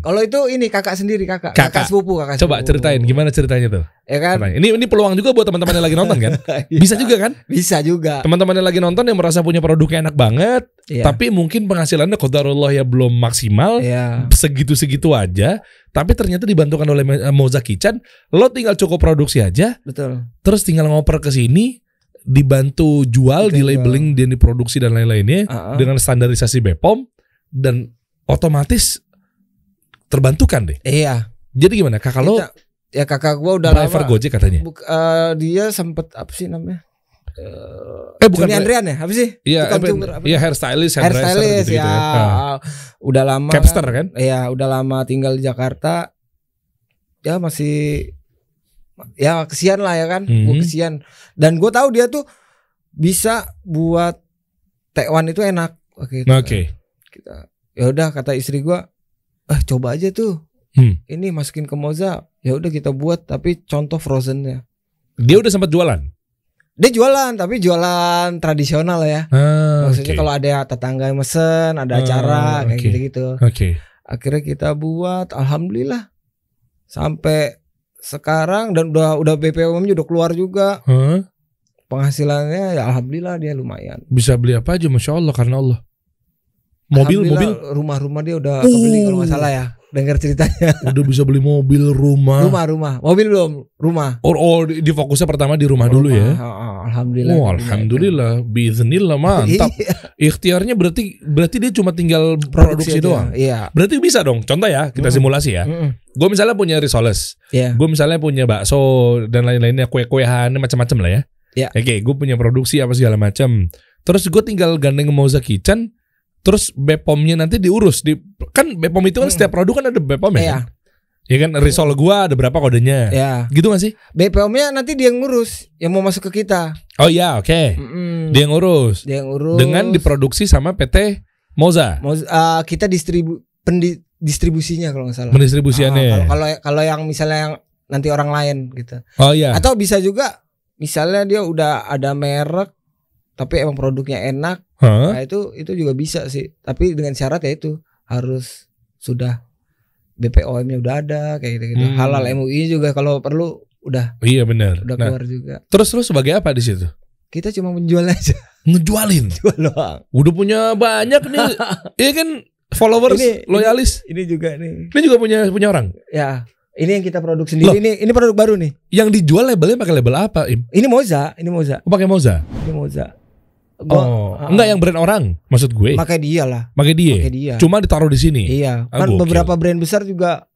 A: Kalau itu ini kakak sendiri, kakak sepupu.
B: Coba ceritain gimana ceritanya tuh.
A: Ya kan?
B: Ini peluang juga buat teman-teman yang lagi nonton kan? Bisa juga kan?
A: Bisa juga.
B: Teman-teman yang lagi nonton yang merasa punya produknya enak banget, tapi mungkin penghasilannya qadarullah ya belum maksimal, segitu-segitu aja, tapi ternyata dibantukan oleh Moza Kitchen, lo tinggal cukup produksi aja.
A: Betul.
B: Terus tinggal ngoper ke sini, dibantu jual, di labeling, dan diproduksi dan lain-lainnya dengan standarisasi BPOM dan otomatis terbantukan deh.
A: Iya.
B: Jadi gimana kakak lo?
A: Ya kakak gua udah
B: driver Gojek katanya.
A: Dia sempet apa sih namanya?
B: Bukan
A: Andrian ya? Apa sih?
B: Iya, hairstylist gitu
A: ya. Udah lama.
B: Capster kan?
A: Iya, udah lama tinggal di Jakarta. Ya masih ya kesian lah ya kan. Gua kesian. Dan gua tahu dia tuh bisa buat tekwan itu enak. Oke. Ya udah kata istri gua, coba aja tuh. Ini masukin ke Moza. Ya udah kita buat tapi contoh frozennya.
B: Dia udah sempat jualan.
A: Dia jualan tapi jualan tradisional ya. Maksudnya kalau ada tetangga yang mesen, ada acara kayak gitu-gitu. Akhirnya kita buat, alhamdulillah sampai sekarang dan udah BPOM-nya udah keluar juga. Penghasilannya ya alhamdulillah dia lumayan.
B: Bisa beli apa aja, masya Allah, karena Allah. Mobil,
A: rumah dia udah kebeli kalau nggak salah ya. Dengar ceritanya.
B: Udah bisa beli mobil, rumah.
A: Mobil belum, rumah.
B: Di fokusnya pertama di rumah dulu ya.
A: Alhamdulillah.
B: Alhamdulillah, biiznillah, mantap. Ikhtiarnya berarti dia cuma tinggal produksi doang.
A: Iya.
B: Berarti bisa dong. Contoh ya, kita simulasi ya. Gue misalnya punya risoles. Gue misalnya punya bakso dan lain-lainnya, kue-kuehan macam-macam lah ya. Oke, gue punya produksi apa segala macam. Terus gue tinggal gandeng Moza Kitchen. Terus BPOM-nya nanti diurus kan BPOM itu kan setiap produk kan ada BPOM ya. Ya kan risol gua ada berapa kodenya.
A: Ya.
B: Gitu gak sih?
A: BPOM-nya nanti dia yang ngurus yang mau masuk ke kita.
B: Oh iya, oke. Dia yang ngurus. Dengan diproduksi sama PT Moza.
A: Kita distribusinya kalau nggak salah.
B: Pendistribusiannya.
A: Kalau yang misalnya yang nanti orang lain gitu.
B: Oh iya.
A: Atau bisa juga misalnya dia udah ada merek tapi emang produknya enak. Nah itu juga bisa sih. Tapi dengan syarat ya itu harus sudah BPOM-nya udah ada kayak gitu. Halal MUI juga kalau perlu udah.
B: Iya benar.
A: Udah keluar juga.
B: Terus sebagai apa di situ?
A: Kita cuma menjual aja.
B: Ngejualin.
A: Jual doang.
B: Udah punya banyak nih. Iya kan followers loyalis.
A: Ini juga nih.
B: Ini juga punya orang.
A: Ya. Ini yang kita produksi sendiri. Ini produk baru nih.
B: Yang dijual labelnya pakai label apa, Im?
A: Ini Moza.
B: Oh, pakai Moza.
A: Ini Moza.
B: Enggak yang brand orang, maksud gue.
A: Pakai dia lah.
B: Pakai dia. Cuma ditaruh di sini.
A: Iya. Kan beberapa brand besar juga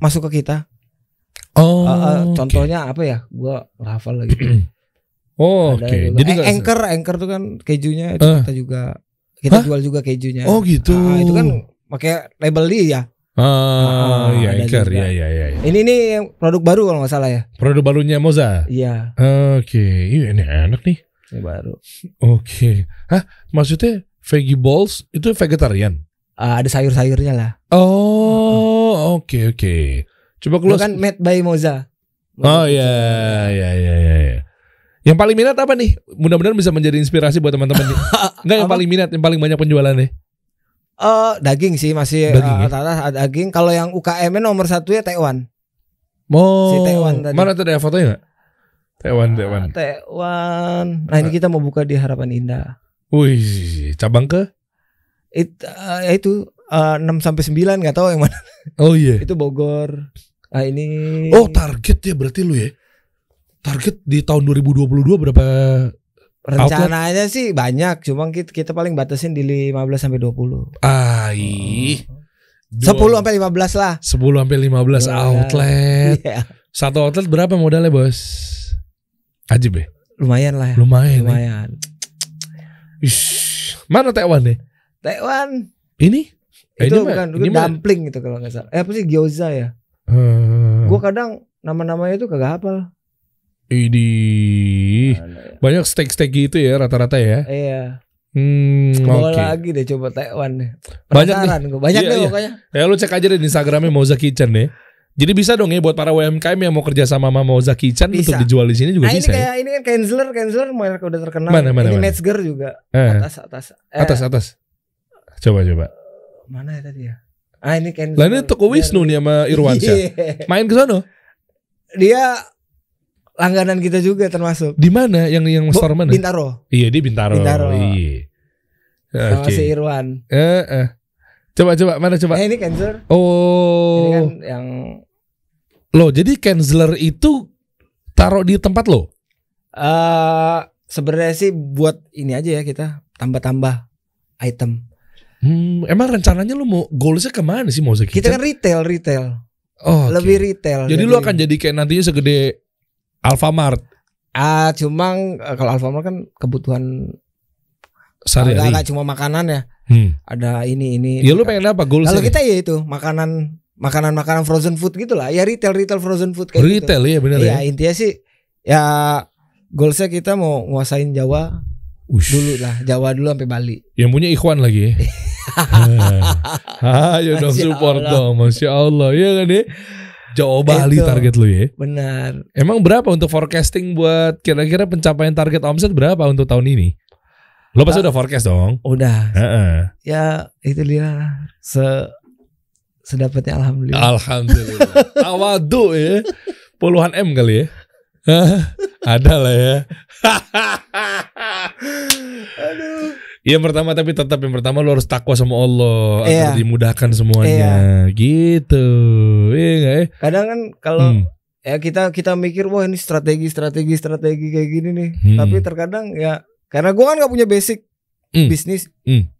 A: masuk ke kita. Contohnya apa ya? Gua hafal lagi.
B: Oke.
A: Jadi Anchor tuh kan kejunya itu kita jual juga kejunya.
B: Oh gitu.
A: Itu kan pakai label dia.
B: Iya Anchor. Iya.
A: Ini yang produk baru kalau nggak salah ya.
B: Produk barunya Moza.
A: Iya.
B: Oke. Ini enak nih.
A: Ini baru.
B: Oke. Hah? Maksudnya veggie balls itu vegetarian?
A: Ada sayur-sayurnya lah.
B: Oh, oke. Coba keluar.
A: Kan made by Moza.
B: Oh iya. Yang paling minat apa nih? Mudah-mudahan bisa menjadi inspirasi buat teman-teman nih. Enggak yang paling minat, yang paling banyak penjualannya. Daging
A: Daging sih masih ada daging. Kalau yang UKM nomor 1 ya Taiwan.
B: Si
A: Taiwan tadi.
B: Mana tuh ada fotonya nggak? Taiwan.
A: Nah ini kita mau buka di Harapan Indah.
B: Wih, cabang ke?
A: Itu 6-9 nggak tahu yang mana.
B: Oh iya.
A: Itu Bogor. Nah ini.
B: Oh target ya berarti lu ya? Target di tahun 2022 berapa?
A: Rencananya sih banyak, cuma kita paling batasin di 15-20.
B: 10
A: sampai 15 lah.
B: 10 sampai 15 outlet. Iya. Satu outlet berapa modalnya, Bos? Ajib ya?
A: Lumayan lah ya.
B: Lumayan. Mana Taiwan nih?
A: Taiwan.
B: Ini?
A: Itu bukan dumpling itu kalau nggak salah. Apa sih gyoza ya? Gua kadang nama-namanya itu kagak hafal.
B: Banyak steak gitu ya rata-rata ya.
A: Iya. Lagi deh coba Taiwan nih. Banyak nih pokoknya.
B: Ya lu cek aja deh di Instagramnya Moza Kitchen ya. Jadi bisa dong ya buat para UMKM yang mau kerja sama Moza Kitchen untuk dijual di sini juga bisa.
A: Ini kan Kenzler mereka udah terkenal.
B: Mana?
A: Ini Metzger juga.
B: Atas. Coba.
A: Mana ya tadi ya? Ini Kenzler.
B: Lah ini toko Wisnu nih sama Irwansyah. Main ke sono?
A: Dia langganan kita juga termasuk.
B: Di mana? Yang store mana?
A: Bintaro.
B: Iya, di Bintaro. Iya.
A: Sama si Irwan.
B: Coba mana coba?
A: Ini Kenzler.
B: Oh.
A: Ini kan yang
B: jadi Kenzler itu taruh di tempat lo?
A: Sebenarnya sih buat ini aja ya kita tambah item.
B: Emang rencananya lo mau goalsnya kemana sih Moza Kitchen?
A: Kita kan retail. Lebih retail.
B: Jadi lo akan jadi kayak nantinya segede Alfamart.
A: Cuma kalau Alfamart kan kebutuhan
B: sehari-hari.
A: Gak cuma makanan ya. Ada ini.
B: Ya lu pengen apa goalsnya?
A: Kalau kita ya itu makanan frozen food gitulah. Ya retail frozen food kayak
B: retail
A: gitu.
B: Ya benar ya.
A: Intinya sih ya goalsnya kita mau nguasain Jawa dulu lah. Jawa dulu sampai Bali.
B: Yang punya Ikhwan lagi ya. Ayo dong support dong. Masya Allah. Iya kan ya. Jawa Bali itu target lu ya.
A: Benar.
B: Emang berapa untuk forecasting buat kira-kira pencapaian target omset berapa untuk tahun ini? Lo pasti udah forecast dong?
A: Udah. Ya itu dia sedapatnya alhamdulillah.
B: Alhamdulillah. Awadu ya. Puluhan M kali ya. Ada lah ya.
A: Aduh.
B: Yang pertama lo harus takwa sama Allah agar dimudahkan semuanya. Gitu. Iya enggak ya?
A: Kadang kan kalau ya kita mikir wah ini strategi kayak gini nih. Tapi terkadang ya karena gue kan gak punya basic bisnis,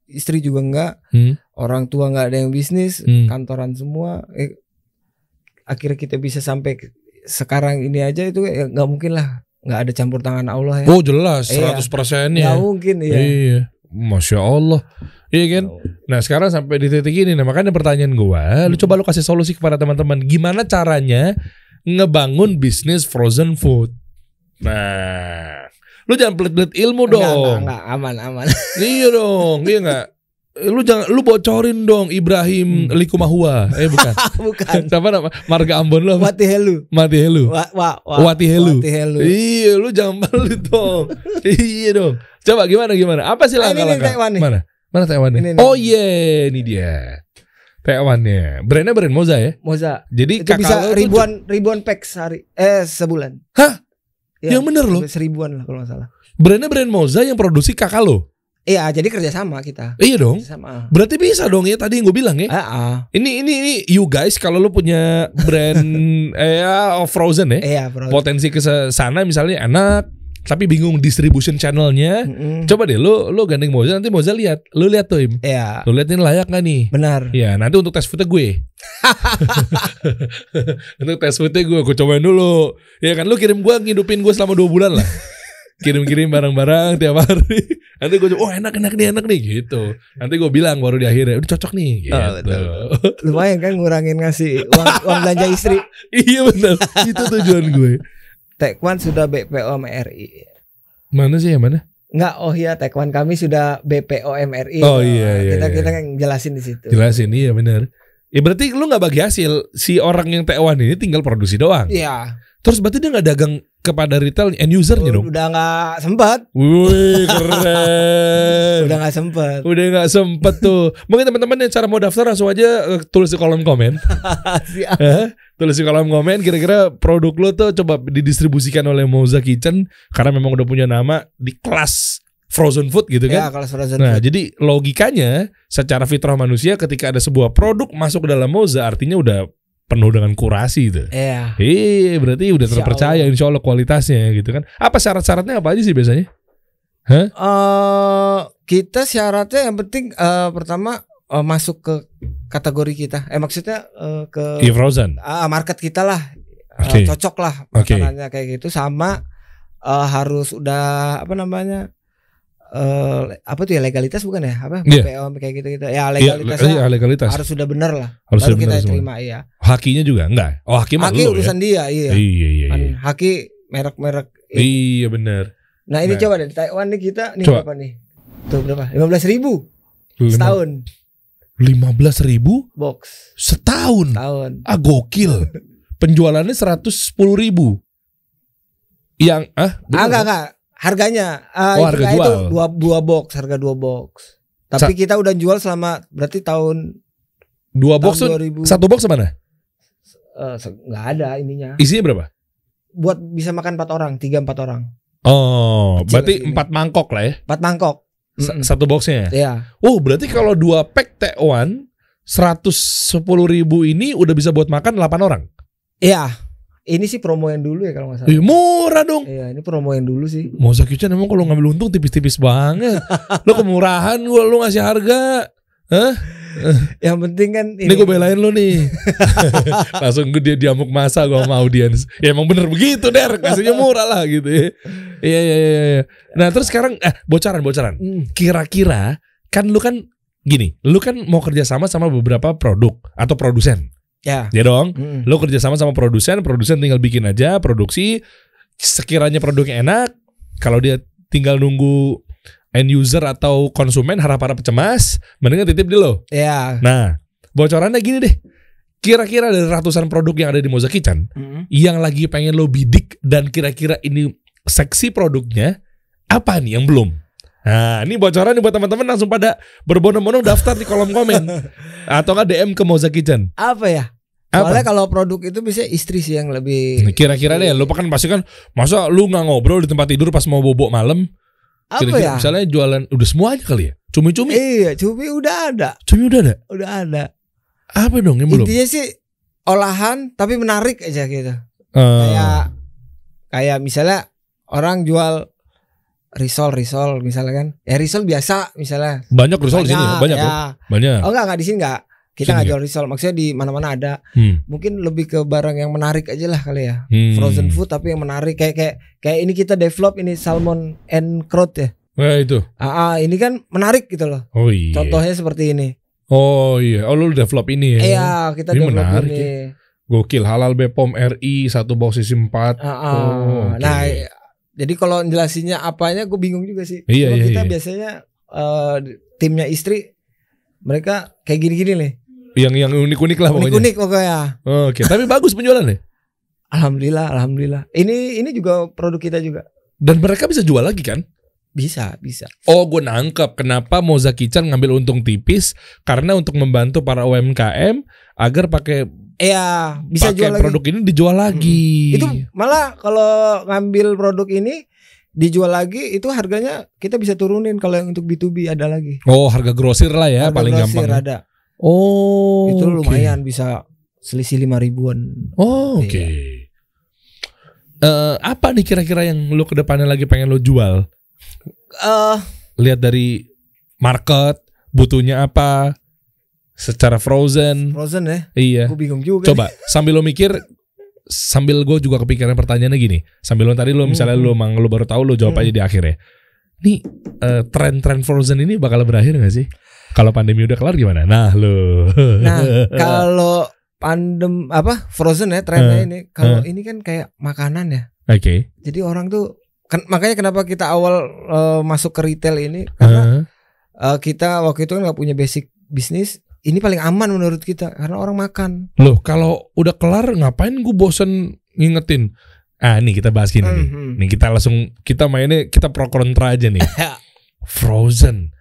A: istri juga enggak, orang tua gak ada yang bisnis, kantoran semua. Akhirnya kita bisa sampai sekarang ini aja itu ya gak mungkin lah, gak ada campur tangan Allah ya.
B: Oh jelas, 100% ya.
A: Gak mungkin ya.
B: Iya, Masya Allah. Iya kan? Nah sekarang sampai di titik ini, nah makanya pertanyaan gua, lu coba lu kasih solusi kepada teman-teman, gimana caranya ngebangun bisnis frozen food? Nah, lu jangan pelit-pelit ilmu dong.
A: Enggak, aman.
B: Iya dong, iya enggak? Lu bocorin dong Ibrahim Likumahua. Bukan.
A: Bukan.
B: Siapa nama? Marga Ambon lo.
A: Mati Helu.
B: Wati Helu. Iya, lu jangan pelit dong. Iya dong. Coba gimana? Apa sih langkah-langkah? Mana Taiwan nih? Oh iya, ini dia. Taiwannya. Brandnya brand Moza ya?
A: Moza.
B: Jadi
A: itu bisa ribuan pack sehari. Sebulan.
B: Hah?
A: Ya,
B: yang bener loh.
A: 1000-an lah kalau nggak salah.
B: Brandnya brand Moza yang produksi kakak lo.
A: Iya, jadi kerjasama kita.
B: Iya dong.
A: Kerjasama.
B: Berarti bisa dong ya tadi yang gue bilang ya. Ini you guys kalau lu punya brand frozen ya.
A: Iya, frozen.
B: Potensi ke sana misalnya enak, tapi bingung distribution channelnya. Coba deh lu gandeng Moza, nanti Moza lihat. Lu lihat tuh Im.
A: Iya.
B: Lu lihat ini layak gak nih?
A: Benar.
B: Ya, nanti untuk tes foodnya gue. Untuk tes foodnya gue cobain dulu. Ya kan lu kirim gue ngidupin gue selama 2 bulan lah. Kirim barang-barang tiap hari. Nanti gue coba, enak nih gitu. Nanti gue bilang baru di akhirnya udah cocok nih gitu.
A: Lumayan kan ngurangin ngasih uang belanja istri.
B: Iya benar. Itu tujuan gue.
A: Taekwan sudah BPO MRI.
B: Mana sih yang mana?
A: Enggak, Taekwan kami sudah BPO MRI.
B: Oh iya.
A: Kita jelasin di situ.
B: Jelasin, iya benar. Ya berarti lu nggak bagi hasil, si orang yang Taekwan ini tinggal produksi doang.
A: Iya. Terus
B: berarti dia nggak dagang kepada retail end usernya dong?
A: Udah nggak sempat.
B: Wih keren.
A: Udah nggak sempat
B: tuh. Mungkin teman-teman yang cara mau daftar langsung aja tulis di kolom komen. Tulis di kolom komen kira-kira produk lo tuh coba didistribusikan oleh Moza Kitchen karena memang udah punya nama di kelas frozen food gitu kan?
A: Ya, kelas frozen
B: food.
A: food.
B: Jadi logikanya secara fitrah manusia ketika ada sebuah produk masuk ke dalam Moza artinya udah penuh dengan kurasi itu.
A: Iya.
B: Berarti udah terpercaya insya Allah kualitasnya gitu kan. Apa syarat-syaratnya apa aja sih biasanya?
A: Kita syaratnya yang penting pertama masuk ke kategori kita. Maksudnya ke
B: frozen.
A: Market kita lah. Cocok lah makanannya kayak gitu sama harus udah legalitas bukan ya? BPO kayak gitu-gitu. Ya legalitas. Harus sudah benar lah. Baru kita terima iya.
B: Hakinya juga enggak? Oh, haki
A: urusan dia, iya.
B: Iya.
A: Haki merek-merek.
B: Iya benar.
A: Nah, ini coba deh Taiwan nih kita nih berapa nih? Tuh berapa? 15.000 setahun.
B: 15.000
A: box
B: setahun. Gokil. Penjualannya 110.000. Yang
A: enggak. Harganya
B: harga jual.
A: Itu 2 box, harga 2 box. Tapi kita udah jual selama berarti tahun
B: 2 box tuh 1 box mana?
A: Enggak ada ininya.
B: Isinya berapa?
A: Buat bisa makan 4 orang, 3-4 orang.
B: Oh, berarti 4 mangkok lah ya.
A: 4 mangkok.
B: 1 boxnya.
A: Iya.
B: Oh, berarti kalau 2 pack Taekwan 110.000 ini udah bisa buat makan 8 orang.
A: Iya. Ini sih promo yang dulu ya kalau nggak salah.
B: Murah dong.
A: Iya, ini promo yang dulu sih.
B: Moza Kitchen emang kalau ngambil untung tipis-tipis banget. Lo kemurahan lu ngasih harga.
A: Yang penting kan
B: ini gue belain lo nih. Langsung gue diamuk masa gue sama audiens. Ya emang bener begitu Der, kasihnya murah lah gitu ya. Iya. Nah terus sekarang bocoran. Kira-kira kan lu kan gini, lu kan mau kerjasama sama beberapa produk atau produsen. Ya dong. Lo kerja sama produsen tinggal bikin aja produksi. Sekiranya produknya enak, kalau dia tinggal nunggu end user atau konsumen harap-harap cemas, mendingan titip di lo.
A: Ya.
B: Nah, bocorannya gini deh. Kira-kira dari ratusan produk yang ada di Moza Kitchen, yang lagi pengen lo bidik dan kira-kira ini seksi produknya, apa nih yang belum? Nah, ini bocoran nih buat teman-teman langsung pada berbondong-bondong daftar di kolom komen atau nggak DM ke Moza Kitchen.
A: Apa ya? Soalnya kalau produk itu bisa istri sih yang lebih.
B: Kira-kira deh, lu kan pasti kan masa lu nggak ngobrol di tempat tidur pas mau bobok malam? Kira-kira misalnya jualan udah semuanya kali ya? Cumi-cumi?
A: Iya, cumi udah ada.
B: Cumi udah ada?
A: Udah ada.
B: Apa dong yang belum?
A: Intinya sih olahan tapi menarik aja gitu. Kayak misalnya orang jual risol misalnya kan. Ya risol biasa misalnya.
B: Banyak risol di sini ya? Banyak. Banyak.
A: Oh enggak di sini enggak. Kita nggak jual risol, maksudnya di mana-mana ada. Mungkin lebih ke barang yang menarik aja lah kali ya. Frozen food tapi yang menarik kayak ini kita develop ini salmon and kraut ya.
B: Itu.
A: Ini kan menarik gitu loh.
B: Oh iya.
A: Contohnya seperti ini.
B: Oh iya. Oh lu develop ini ya.
A: Iya, kita develop
B: menarik,
A: ini.
B: Ya. Gokil, halal BPOM RI 1 box isi 4.
A: Okay. Nah, jadi kalau jelasinnya apanya gue bingung juga sih.
B: Iya,
A: kita biasanya timnya istri mereka kayak gini-gini nih.
B: Yang unik-unik lah pokoknya.
A: Unik-unik pokoknya.
B: Oke, tapi bagus penjualannya.
A: Alhamdulillah. Ini juga produk kita juga.
B: Dan mereka bisa jual lagi kan?
A: Bisa.
B: Oh, gue nangkep kenapa Mozaki-chan ngambil untung tipis karena untuk membantu para UMKM agar pakai
A: bisa jual
B: produk
A: lagi.
B: ini dijual lagi.
A: Itu malah kalau ngambil produk ini dijual lagi itu harganya kita bisa turunin kalau yang untuk B2B ada lagi.
B: Oh, harga grosir lah ya,
A: harga
B: paling
A: grosir
B: gampang.
A: Ada.
B: Oh,
A: itu lumayan bisa selisih 5 ribuan.
B: Oh, oke. Apa nih kira-kira yang lu ke depannya lagi pengen lu jual? Lihat dari market, butuhnya apa? Secara frozen ya? Iya.
A: Gue bingung juga.
B: Coba sambil lo mikir, sambil gue juga kepikiran pertanyaannya gini. Sambil lo tadi lo misalnya lo baru tahu lo jawab aja di akhir ya. Nih tren frozen ini bakal berakhir nggak sih? Kalau pandemi udah kelar gimana? Nah
A: kalau frozen ya trennya ini. Kalau ini kan kayak makanan ya.
B: Oke.
A: Jadi orang tuh makanya kenapa kita awal masuk ke retail ini karena kita waktu itu kan nggak punya basic bisnis. Ini paling aman menurut kita karena orang makan.
B: Loh, kalau udah kelar ngapain gue bosen ngingetin? Nih kita bahas gini nih. Nih kita mainnya kita pro kontra aja nih. Frozen,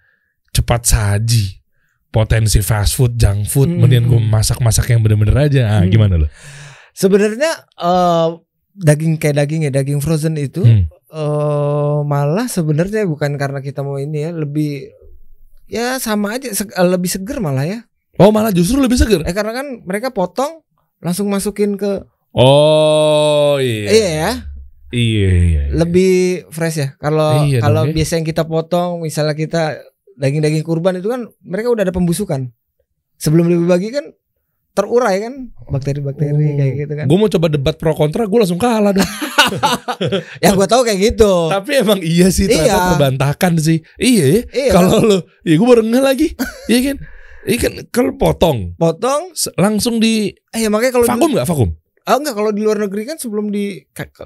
B: cepat saji, potensi fast food, junk food, mendingan gue masak yang bener-bener aja. Gimana lo?
A: Sebenarnya daging frozen itu malah sebenarnya bukan karena kita mau ini ya, lebih ya sama aja, lebih seger malah ya.
B: Oh, malah justru lebih seger.
A: Karena kan mereka potong langsung masukin ke.
B: Oh iya.
A: Iya ya.
B: Iya.
A: Lebih fresh ya. Kalau
B: dong,
A: biasa yang kita potong, misalnya kita daging kurban itu kan mereka udah ada pembusukan. Sebelum dibagi kan terurai kan bakteri-bakteri kayak gitu kan.
B: Gue mau coba debat pro kontra, gue langsung kalah dong.
A: Ya gue tahu kayak gitu.
B: Tapi emang iya sih ternyata terbantahkan sih. Iya. Kalau lo, ya gue baru ngeh lagi. Iya kan? Kalau potong langsung di
A: makanya kalau
B: vakum nggak vakum?
A: Enggak, kalau di luar negeri kan sebelum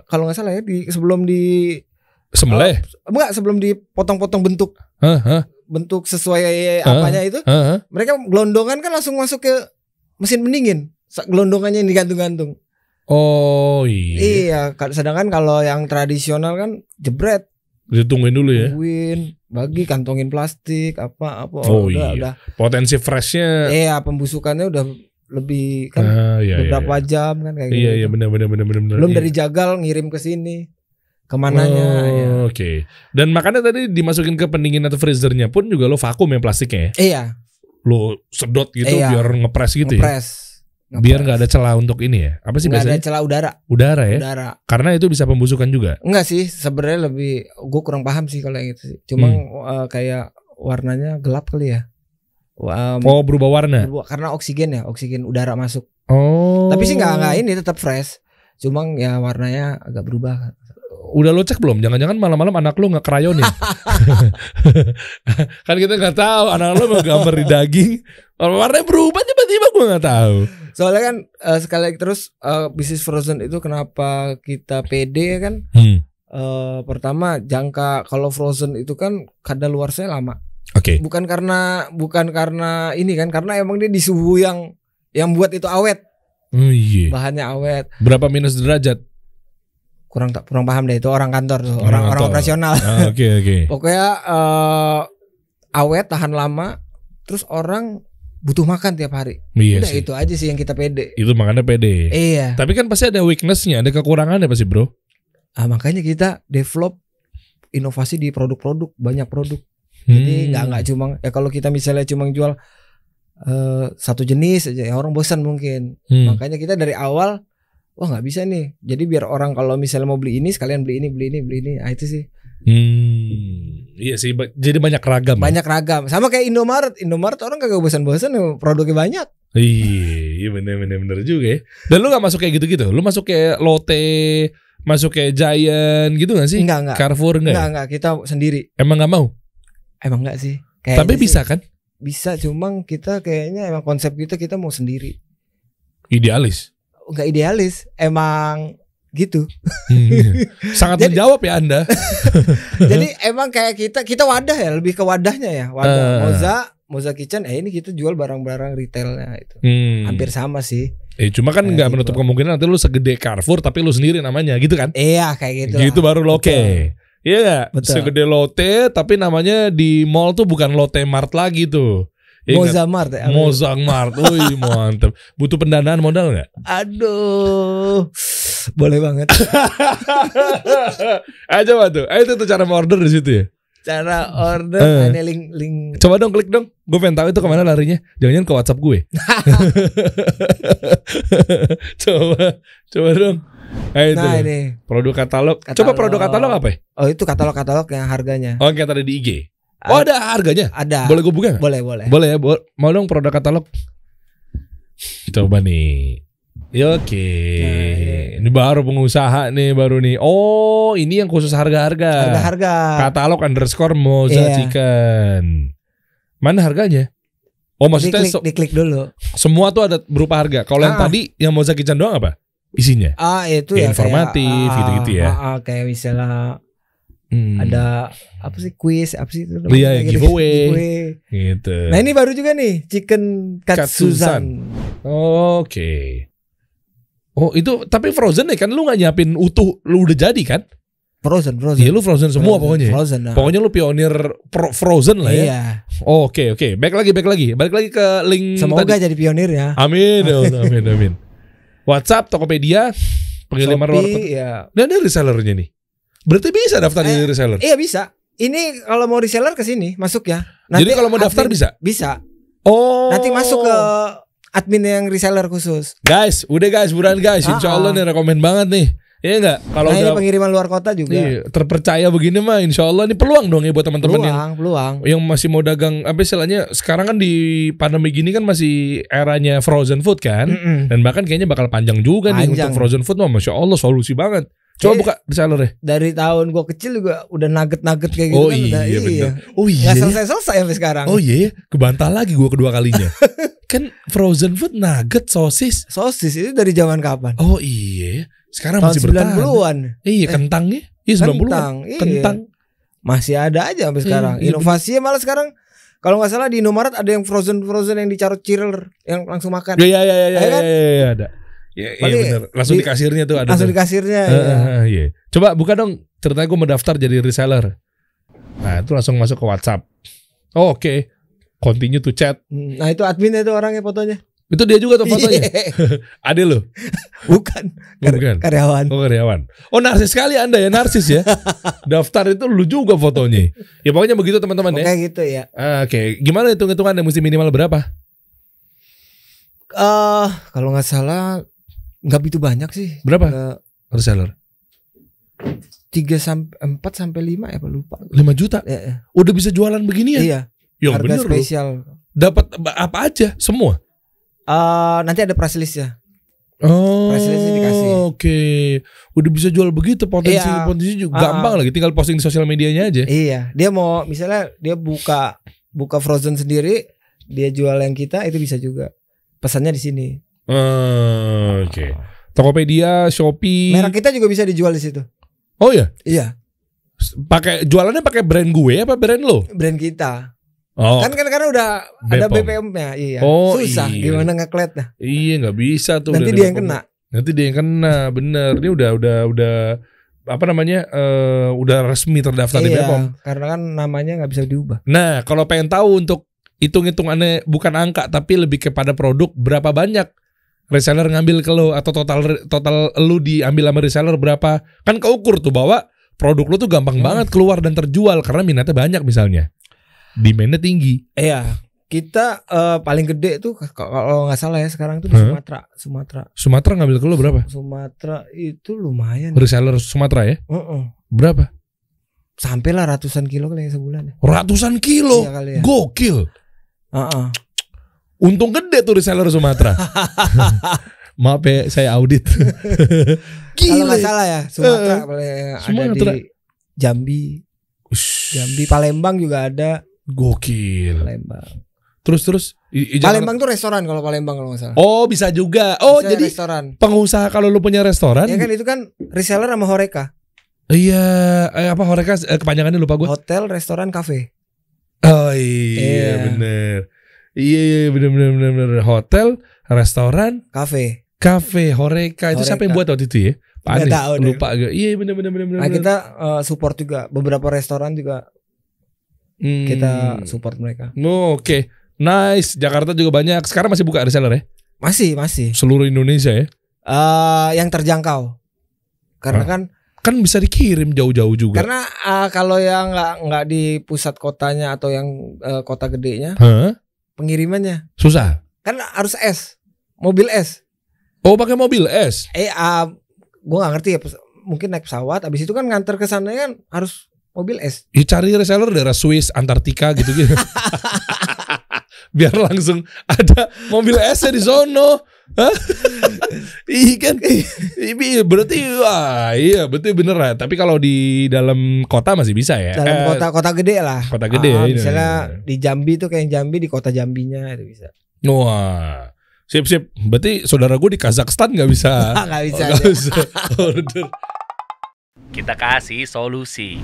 A: kalau nggak salah ya sebelum di
B: sembelih.
A: Enggak, sebelum dipotong-potong bentuk. Bentuk sesuai apanya itu. Mereka gelondongan kan langsung masuk ke mesin pendingin. Gelondongannya yang digantung-gantung.
B: Oh iya.
A: Iya, sedangkan kalau yang tradisional kan jebret.
B: Ditungguin dulu ya.
A: Bagi kantongin plastik apa.
B: Udah. Potensi freshnya.
A: Iya, pembusukannya udah lebih kan beberapa jam kan kayak gitu.
B: Iya benar.
A: Belum dari jagal ngirim ke sini. Kemananya.
B: Oke. Dan makanya tadi dimasukin ke pendingin atau freezernya pun juga lo vakum ya plastiknya.
A: Iya.
B: Lo sedot gitu biar ngepres gitu ya. Biar nggak ada celah untuk ini ya. Apa sih biasanya?
A: Nggak ada celah udara.
B: Udara ya. Karena itu bisa pembusukan juga.
A: Enggak sih, sebenarnya lebih gue kurang paham sih kalau yang itu sih. Cuma kayak warnanya gelap kali ya.
B: Berubah warna.
A: Karena oksigen udara masuk.
B: Oh.
A: Tapi sih nggak ini tetap fresh. Cuma ya warnanya agak berubah.
B: Udah lo cek belum? Jangan-jangan malam-malam anak lo nge-crayonin. Kan kita nggak tahu anak lo mau gambar di daging, warnanya berubah tiba-tiba, gue nggak tahu.
A: Soalnya kan sekali lagi terus bisnis frozen itu kenapa kita pede kan? Pertama jangka kalau frozen itu kan kadaluarsanya lama.
B: Oke.
A: Bukan karena ini kan, karena emang dia di suhu yang buat itu awet.
B: Oh iya.
A: Bahannya awet.
B: Berapa minus derajat?
A: Kurang paham deh, itu orang kantor tuh, orang operasional.
B: Oke.
A: Pokoknya awet, tahan lama, terus orang butuh makan tiap hari.
B: Iya
A: udah sih. Itu aja sih yang kita pede.
B: Itu makanya pede.
A: Iya.
B: Tapi kan pasti ada weaknessnya, ada kekurangannya pasti bro.
A: Makanya kita develop inovasi di produk-produk, banyak produk. Jadi nggak cuma ya kalau kita misalnya cuma jual satu jenis aja, ya orang bosan mungkin. Makanya kita dari awal nggak bisa nih. Jadi biar orang kalau misalnya mau beli ini sekalian beli ini. Itu sih.
B: Iya sih. Jadi banyak ragam.
A: Banyak ragam. Sama kayak Indomaret orang kagak bosan-bosan, produknya banyak.
B: Iya bener juga ya. Dan lu nggak masuk kayak gitu-gitu. Lu masuk kayak lote, masuk kayak Giant gitu gak sih?
A: Enggak.
B: Carrefour enggak?
A: Enggak, kita sendiri.
B: Emang gak mau?
A: Emang enggak sih.
B: Tapi bisa kan?
A: Bisa, cuma kita kayaknya emang konsep kita mau sendiri.
B: Idealis?
A: Enggak idealis, emang gitu.
B: Sangat menjawab ya Anda.
A: Jadi emang kayak kita wadah ya, lebih ke wadahnya ya. Wadah Moza Kitchen, ini kita jual barang-barang retailnya itu. Hampir sama sih.
B: Cuma kan nggak menutup kemungkinan nanti lu segede Carrefour tapi lu sendiri namanya gitu kan?
A: Iya kayak gitu.
B: Gitu baru Lotte. Iya nggak? Segede Lotte tapi namanya di mall tuh bukan Lotte Mart lagi tuh.
A: Moza Mart ya?
B: Moza Mart. Wih mantep. Butuh pendanaan modal nggak?
A: Aduh, boleh banget.
B: Ayo coba tuh. Itu tuh cara order di situ ya.
A: Cara order ada link.
B: Coba dong klik dong. Gue pengen tahu itu kemana larinya. Jangan-jangan ke WhatsApp gue. Coba dong. Itu
A: ini
B: produk katalog. Coba produk katalog apa ya?
A: Oh itu katalog yang harganya.
B: Oh yang tadi di IG. Oh ada harganya?
A: Ada.
B: Boleh gue buka gak?
A: Boleh.
B: Boleh ya. Mau dong produk katalog. Coba nih. Oke. Ini baru pengusaha nih baru nih. Oh ini yang khusus harga-harga. Katalog _Moza Chicken. Mana harganya? Oh maksudnya
A: diklik dulu.
B: Semua tuh ada berupa harga. Kalau yang tadi yang Moza Kitchen doang apa? Isinya?
A: Itu ya
B: informatif gitu-gitu ya.
A: Kayak misalnya ada apa sih kuis apa sih itu?
B: Iya giveaway. Gitu.
A: Nah ini baru juga nih chicken katsuzan.
B: Oke. Oh itu tapi frozen ya kan lu gak nyiapin utuh, lu udah jadi kan?
A: Frozen.
B: Iya lu frozen semua pokoknya.
A: Frozen.
B: Pokoknya lu pionir frozen lah ya.
A: Iya.
B: Oke. Balik lagi ke link.
A: Semoga
B: tadi.
A: jadi pionir ya.
B: Amin. WhatsApp, Tokopedia, pengiriman luar kota.
A: Ya.
B: Dan ada resellernya nih. Berarti bisa daftar di reseller.
A: Iya bisa. Ini kalau mau reseller ke sini masuk ya. Nanti
B: jadi kalau mau daftar bisa?
A: Bisa.
B: Oh.
A: Nanti masuk ke admin yang reseller khusus.
B: Guys, buruan guys. Insya Allah nih rekomen banget nih. Iya enggak? Kalau
A: ini pengiriman luar kota juga.
B: Iya, terpercaya begini mah insya Allah ini peluang dong ya buat teman-teman yang masih mau dagang. Apa istilahnya? Sekarang kan di pandemi gini kan masih eranya frozen food kan. Dan bahkan kayaknya bakal panjang juga nih untuk frozen food mah. Masya Allah solusi banget. Coba buka reseller ya. Dari
A: tahun gue kecil juga udah nugget kayak gitu.
B: Oh kan iya benar. Oh iya.
A: Gak selesai sampai sekarang.
B: Oh iya. Kebantah lagi gue kedua kalinya. Kan frozen food nugget sosis
A: itu dari zaman kapan?
B: Oh iya. Sekarang
A: tahun
B: masih bertahan.
A: 90-an.
B: Iya kentangnya. Iya 90-an. Kentang.
A: Masih ada aja sampai sekarang. Inovasinya malah sekarang kalau nggak salah di Indomaret ada yang frozen yang dicarut chiller yang langsung makan.
B: Iya
A: kan?
B: Ada. Iya benar. Langsung di kasirnya tuh ada.
A: Langsung di kasirnya.
B: Iya. Coba buka dong. Ceritanya gue mau daftar jadi reseller. Nah itu langsung masuk ke WhatsApp. Oh, oke. Continue to chat.
A: Nah itu adminnya itu orangnya fotonya.
B: Itu dia juga tuh fotonya. Ada lo?
A: Bukan. Karyawan.
B: Oh karyawan. Oh narsis sekali Anda ya, narsis ya. Daftar itu lu juga fotonya. Ya pokoknya begitu teman-teman ya.
A: Kayak gitu ya.
B: Oke. Gimana hitung-hitungannya mesti minimal berapa?
A: Kalau nggak salah nggak begitu banyak sih.
B: Berapa? Reseller
A: 4 sampai 5 ya, lupa.
B: 5 juta.
A: Ya.
B: Udah bisa jualan begini ya?
A: Iya.
B: Yang
A: harga spesial.
B: Dapat apa aja? Semua.
A: Nanti ada price list ya.
B: Oh,
A: price list dikasih.
B: Oke. Udah bisa jual begitu potensi juga gampang lagi. Tinggal posting di sosial medianya aja.
A: Iya. Dia mau misalnya dia buka frozen sendiri, dia jual yang kita itu bisa juga. Pesannya di sini.
B: Oke. Tokopedia, Shopee.
A: Merek kita juga bisa dijual di situ.
B: Oh ya?
A: Iya.
B: Jualannya pakai brand gue apa brand lo?
A: Brand kita.
B: Oh.
A: Kan karena udah ada BPM-nya. Iya.
B: Oh,
A: susah gimana ngekletnya.
B: Iya, nggak bisa tuh.
A: Nanti dia yang kena.
B: Bener. Ini udah apa namanya? Udah resmi terdaftar di BPOM.
A: Karena kan namanya nggak bisa diubah.
B: Nah, kalau pengen tahu untuk hitung-hitungannya bukan angka tapi lebih kepada produk, berapa banyak reseller ngambil ke lo atau total lu diambil sama reseller berapa? Kan keukur tuh bahwa produk lu tuh gampang banget keluar dan terjual karena minatnya banyak misalnya. Demand-nya tinggi.
A: Iya. Kita paling gede tuh kalau nggak salah ya sekarang tuh di Sumatera.
B: Sumatera ngambil ke lo berapa?
A: Sumatera itu lumayan.
B: Reseller Sumatera ya? Berapa?
A: Sampailah ratusan kilo kali ya sebulan.
B: Ratusan kilo?
A: Iya kali ya.
B: Gokil. Untung gede tuh reseller Sumatera. Maaf ya, saya audit.
A: Kalau nggak salah ya, Sumatera ada di Jambi. Jambi, Palembang juga ada.
B: Gokil.
A: Palembang.
B: Terus
A: Palembang tuh restoran kalau Palembang kalau nggak salah.
B: Oh, bisa juga. Oh,
A: bisa
B: jadi
A: restoran.
B: Pengusaha kalau lu punya restoran.
A: Ya kan itu kan reseller sama Horeca.
B: Iya, apa Horeca kepanjangannya lupa gue.
A: Hotel, restoran, kafe.
B: Oh iya, bener. Iya bener. Hotel, restoran,
A: kafe,
B: Horeca. Itu siapa yang buat waktu itu ya? Pak Anies. Lupa gue. Iya bener.
A: Nah kita support juga beberapa restoran juga. Kita support mereka.
B: Oke. Nice. Jakarta juga banyak. Sekarang masih buka reseller ya?
A: Masih.
B: Seluruh Indonesia ya?
A: Yang terjangkau. Karena
B: kan bisa dikirim jauh-jauh juga.
A: Karena kalau yang nggak di pusat kotanya atau yang kota gedenya, pengirimannya
B: susah.
A: Kan harus mobil S.
B: Oh, pakai mobil S.
A: Gue nggak ngerti ya. Mungkin naik pesawat. Abis itu kan nganter ke sana kan harus mobil S.
B: Ya cari reseller daerah Swiss, Antartika gitu-gitu. Biar langsung ada mobil S-nya di sono. Iya kan? Berarti betul bener lah. Tapi kalau di dalam kota masih bisa ya.
A: Dalam kota gede lah.
B: Kota gede ya.
A: Misalnya di Jambi tuh kayak Jambi di kota Jambinya itu bisa.
B: Wah. Sip. Berarti saudara gue di Kazakhstan nggak bisa.
A: Nggak bisa.
B: Order.
C: Kita kasih solusi.